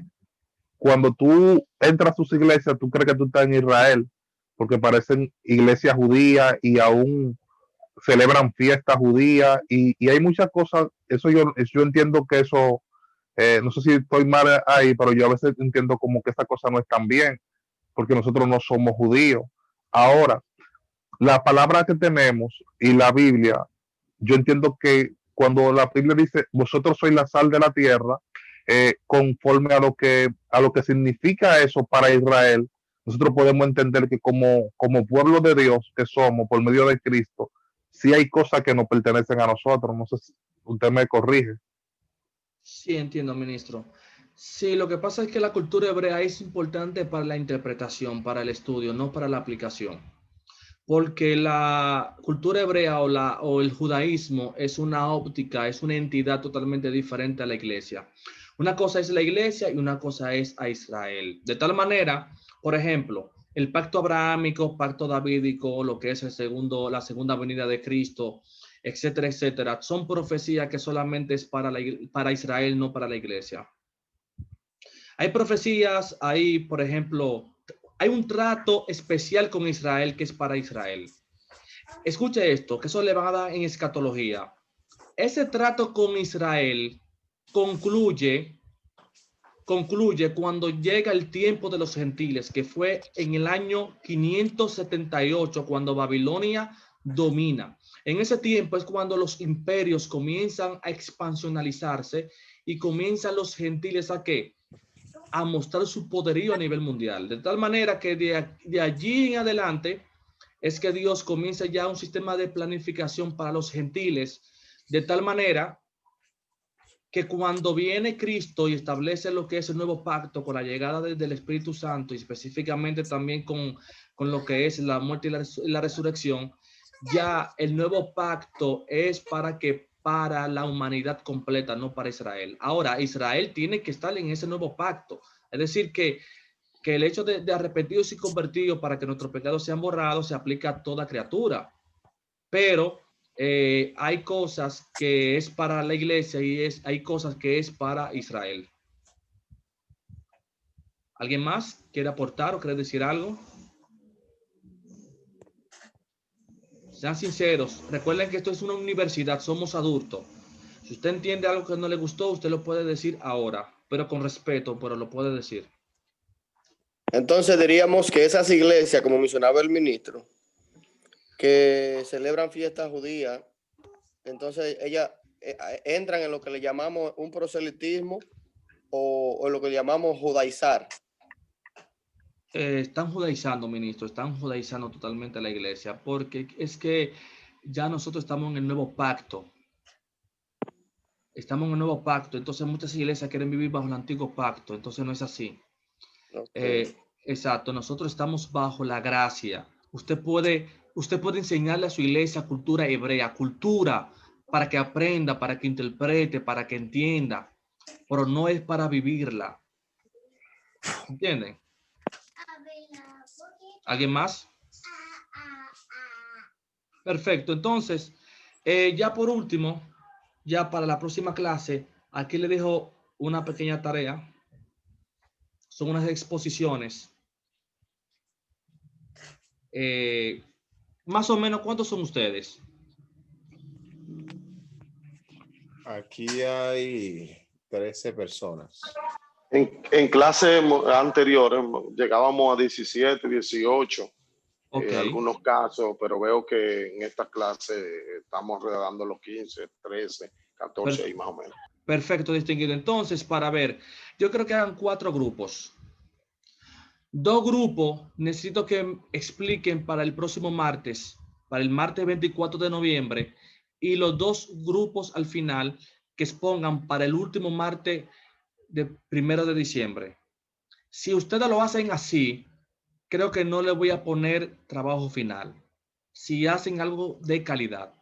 cuando tú entras a sus iglesias, tú crees que tú estás en Israel, porque parecen iglesias judías y aún celebran fiestas judías y hay muchas cosas, yo entiendo que eso, no sé si estoy mal ahí, pero yo a veces entiendo como que esa cosa no es tan bien, porque nosotros no somos judíos. Ahora, la palabra que tenemos y la Biblia, yo entiendo que cuando la Biblia dice, vosotros sois la sal de la tierra, conforme a lo que significa eso para Israel, nosotros podemos entender que como pueblo de Dios que somos por medio de Cristo, sí hay cosas que nos pertenecen a nosotros. No sé si usted me corrige. Sí, entiendo, ministro. Sí, lo que pasa es que la cultura hebrea es importante para la interpretación, para el estudio, no para la aplicación. Porque la cultura hebrea o el judaísmo es una óptica, es una entidad totalmente diferente a la iglesia. Una cosa es la iglesia y una cosa es a Israel. De tal manera, por ejemplo, el pacto abrahámico, pacto davídico, lo que es la segunda venida de Cristo, etcétera, etcétera, son profecías que solamente es para Israel, no para la iglesia. Hay profecías, hay, por ejemplo, hay un trato especial con Israel que es para Israel. Escuche esto, que eso le va a dar en escatología. Ese trato con Israel concluye cuando llega el tiempo de los gentiles, que fue en el año 578, cuando Babilonia domina. En ese tiempo es cuando los imperios comienzan a expansionalizarse y comienzan los gentiles ¿a qué? A mostrar su poderío a nivel mundial. De tal manera que de allí en adelante es que Dios comienza ya un sistema de planificación para los gentiles, de tal manera que cuando viene Cristo y establece lo que es el nuevo pacto con la llegada del Espíritu Santo y específicamente también con lo que es la muerte y la resurrección, ya el nuevo pacto es para la humanidad completa, no para Israel. Ahora, Israel tiene que estar en ese nuevo pacto. Es decir, que el hecho de arrepentidos y convertidos para que nuestros pecados sean borrados se aplica a toda criatura. Pero hay cosas que es para la iglesia y hay cosas que es para Israel. ¿Alguien más quiere aportar o quiere decir algo? Sean sinceros. Recuerden que esto es una universidad, somos adultos. Si usted entiende algo que no le gustó, usted lo puede decir ahora, pero con respeto, pero lo puede decir. Entonces diríamos que esas iglesias, como mencionaba el ministro, que celebran fiestas judías, entonces ellas entran en lo que le llamamos un proselitismo o lo que le llamamos judaizar. Están judaizando, ministro, están judaizando totalmente a la iglesia, porque es que ya nosotros estamos en el nuevo pacto. Estamos en el nuevo pacto, entonces muchas iglesias quieren vivir bajo el antiguo pacto, entonces no es así. Okay. Exacto, nosotros estamos bajo la gracia. Usted puede enseñarle a su iglesia cultura hebrea, cultura para que aprenda, para que interprete, para que entienda, pero no es para vivirla. ¿Entienden? ¿Alguien más? Perfecto, entonces, ya por último, ya para la próxima clase, aquí le dejo una pequeña tarea. Son unas exposiciones. Más o menos, ¿cuántos son ustedes? Aquí hay 13 personas. En clases anteriores llegábamos a 17, 18, okay. Algunos casos, pero veo que en estas clases estamos redando los 15, 13, 14 ahí más o menos. Perfecto, distinguido. Entonces, para ver, yo creo que hagan 4 grupos. 2 grupos necesito que expliquen para el próximo martes, para el martes 24 de noviembre, y los 2 grupos al final que expongan para el último martes de 1 de diciembre. Si ustedes lo hacen así, creo que no le voy a poner trabajo final. Si hacen algo de calidad.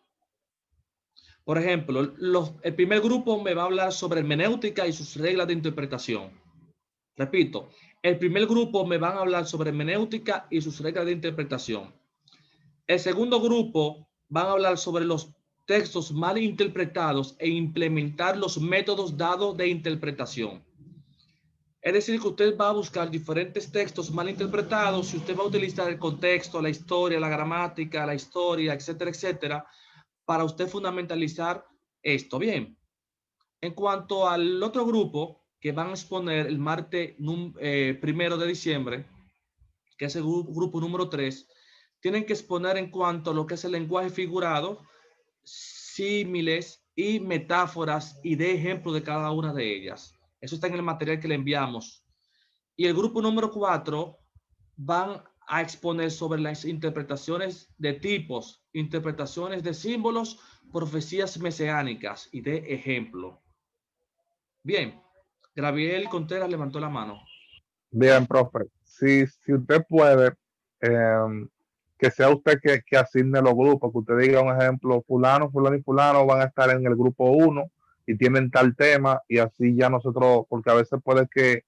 Por ejemplo, el primer grupo me va a hablar sobre hermenéutica y sus reglas de interpretación. Repito, el primer grupo me van a hablar sobre hermenéutica y sus reglas de interpretación. El segundo grupo van a hablar sobre los textos mal interpretados e implementar los métodos dados de interpretación. Es decir, que usted va a buscar diferentes textos mal interpretados y usted va a utilizar el contexto, la historia, la gramática, la historia, etcétera, etcétera, para usted fundamentalizar esto. Bien, en cuanto al otro grupo que van a exponer el martes 1 de diciembre, que es el grupo número 3, tienen que exponer en cuanto a lo que es el lenguaje figurado, símiles y metáforas y de ejemplo de cada una de ellas. Eso está en el material que le enviamos. Y el grupo número 4 van a exponer sobre las interpretaciones de tipos, interpretaciones de símbolos, profecías mesiánicas y de ejemplo. Bien, Gabriel Contreras levantó la mano. Bien, profe. Si usted puede, que sea usted que asigne los grupos, que usted diga un ejemplo, fulano, fulano y fulano van a estar en el grupo 1 y tienen tal tema, y así ya nosotros, porque a veces puede que,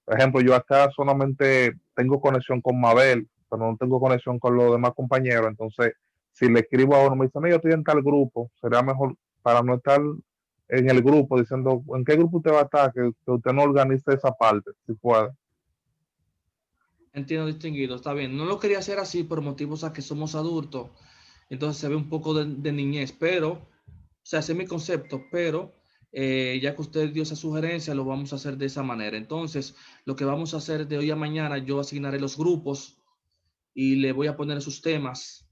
por ejemplo, yo acá solamente tengo conexión con Mabel, pero no tengo conexión con los demás compañeros, entonces si le escribo a uno, me dice, no, yo estoy en tal grupo, sería mejor para no estar en el grupo diciendo, ¿en qué grupo usted va a estar? Que usted no organice esa parte, si puede. Entiendo, distinguido, está bien. No lo quería hacer así por motivos a que somos adultos, entonces se ve un poco de niñez, pero, o sea, ese es mi concepto, pero ya que usted dio esa sugerencia, lo vamos a hacer de esa manera. Entonces, lo que vamos a hacer de hoy a mañana, yo asignaré los grupos y le voy a poner sus temas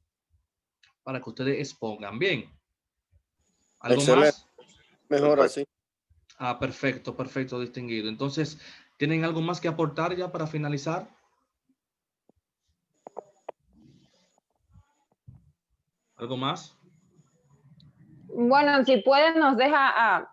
para que ustedes expongan. Bien. ¿Algo Excelente. más? Mejor Perfecto. así. Ah, perfecto, perfecto, distinguido. Entonces, ¿tienen algo más que aportar ya para finalizar? ¿Algo más? Bueno, si pueden, nos deja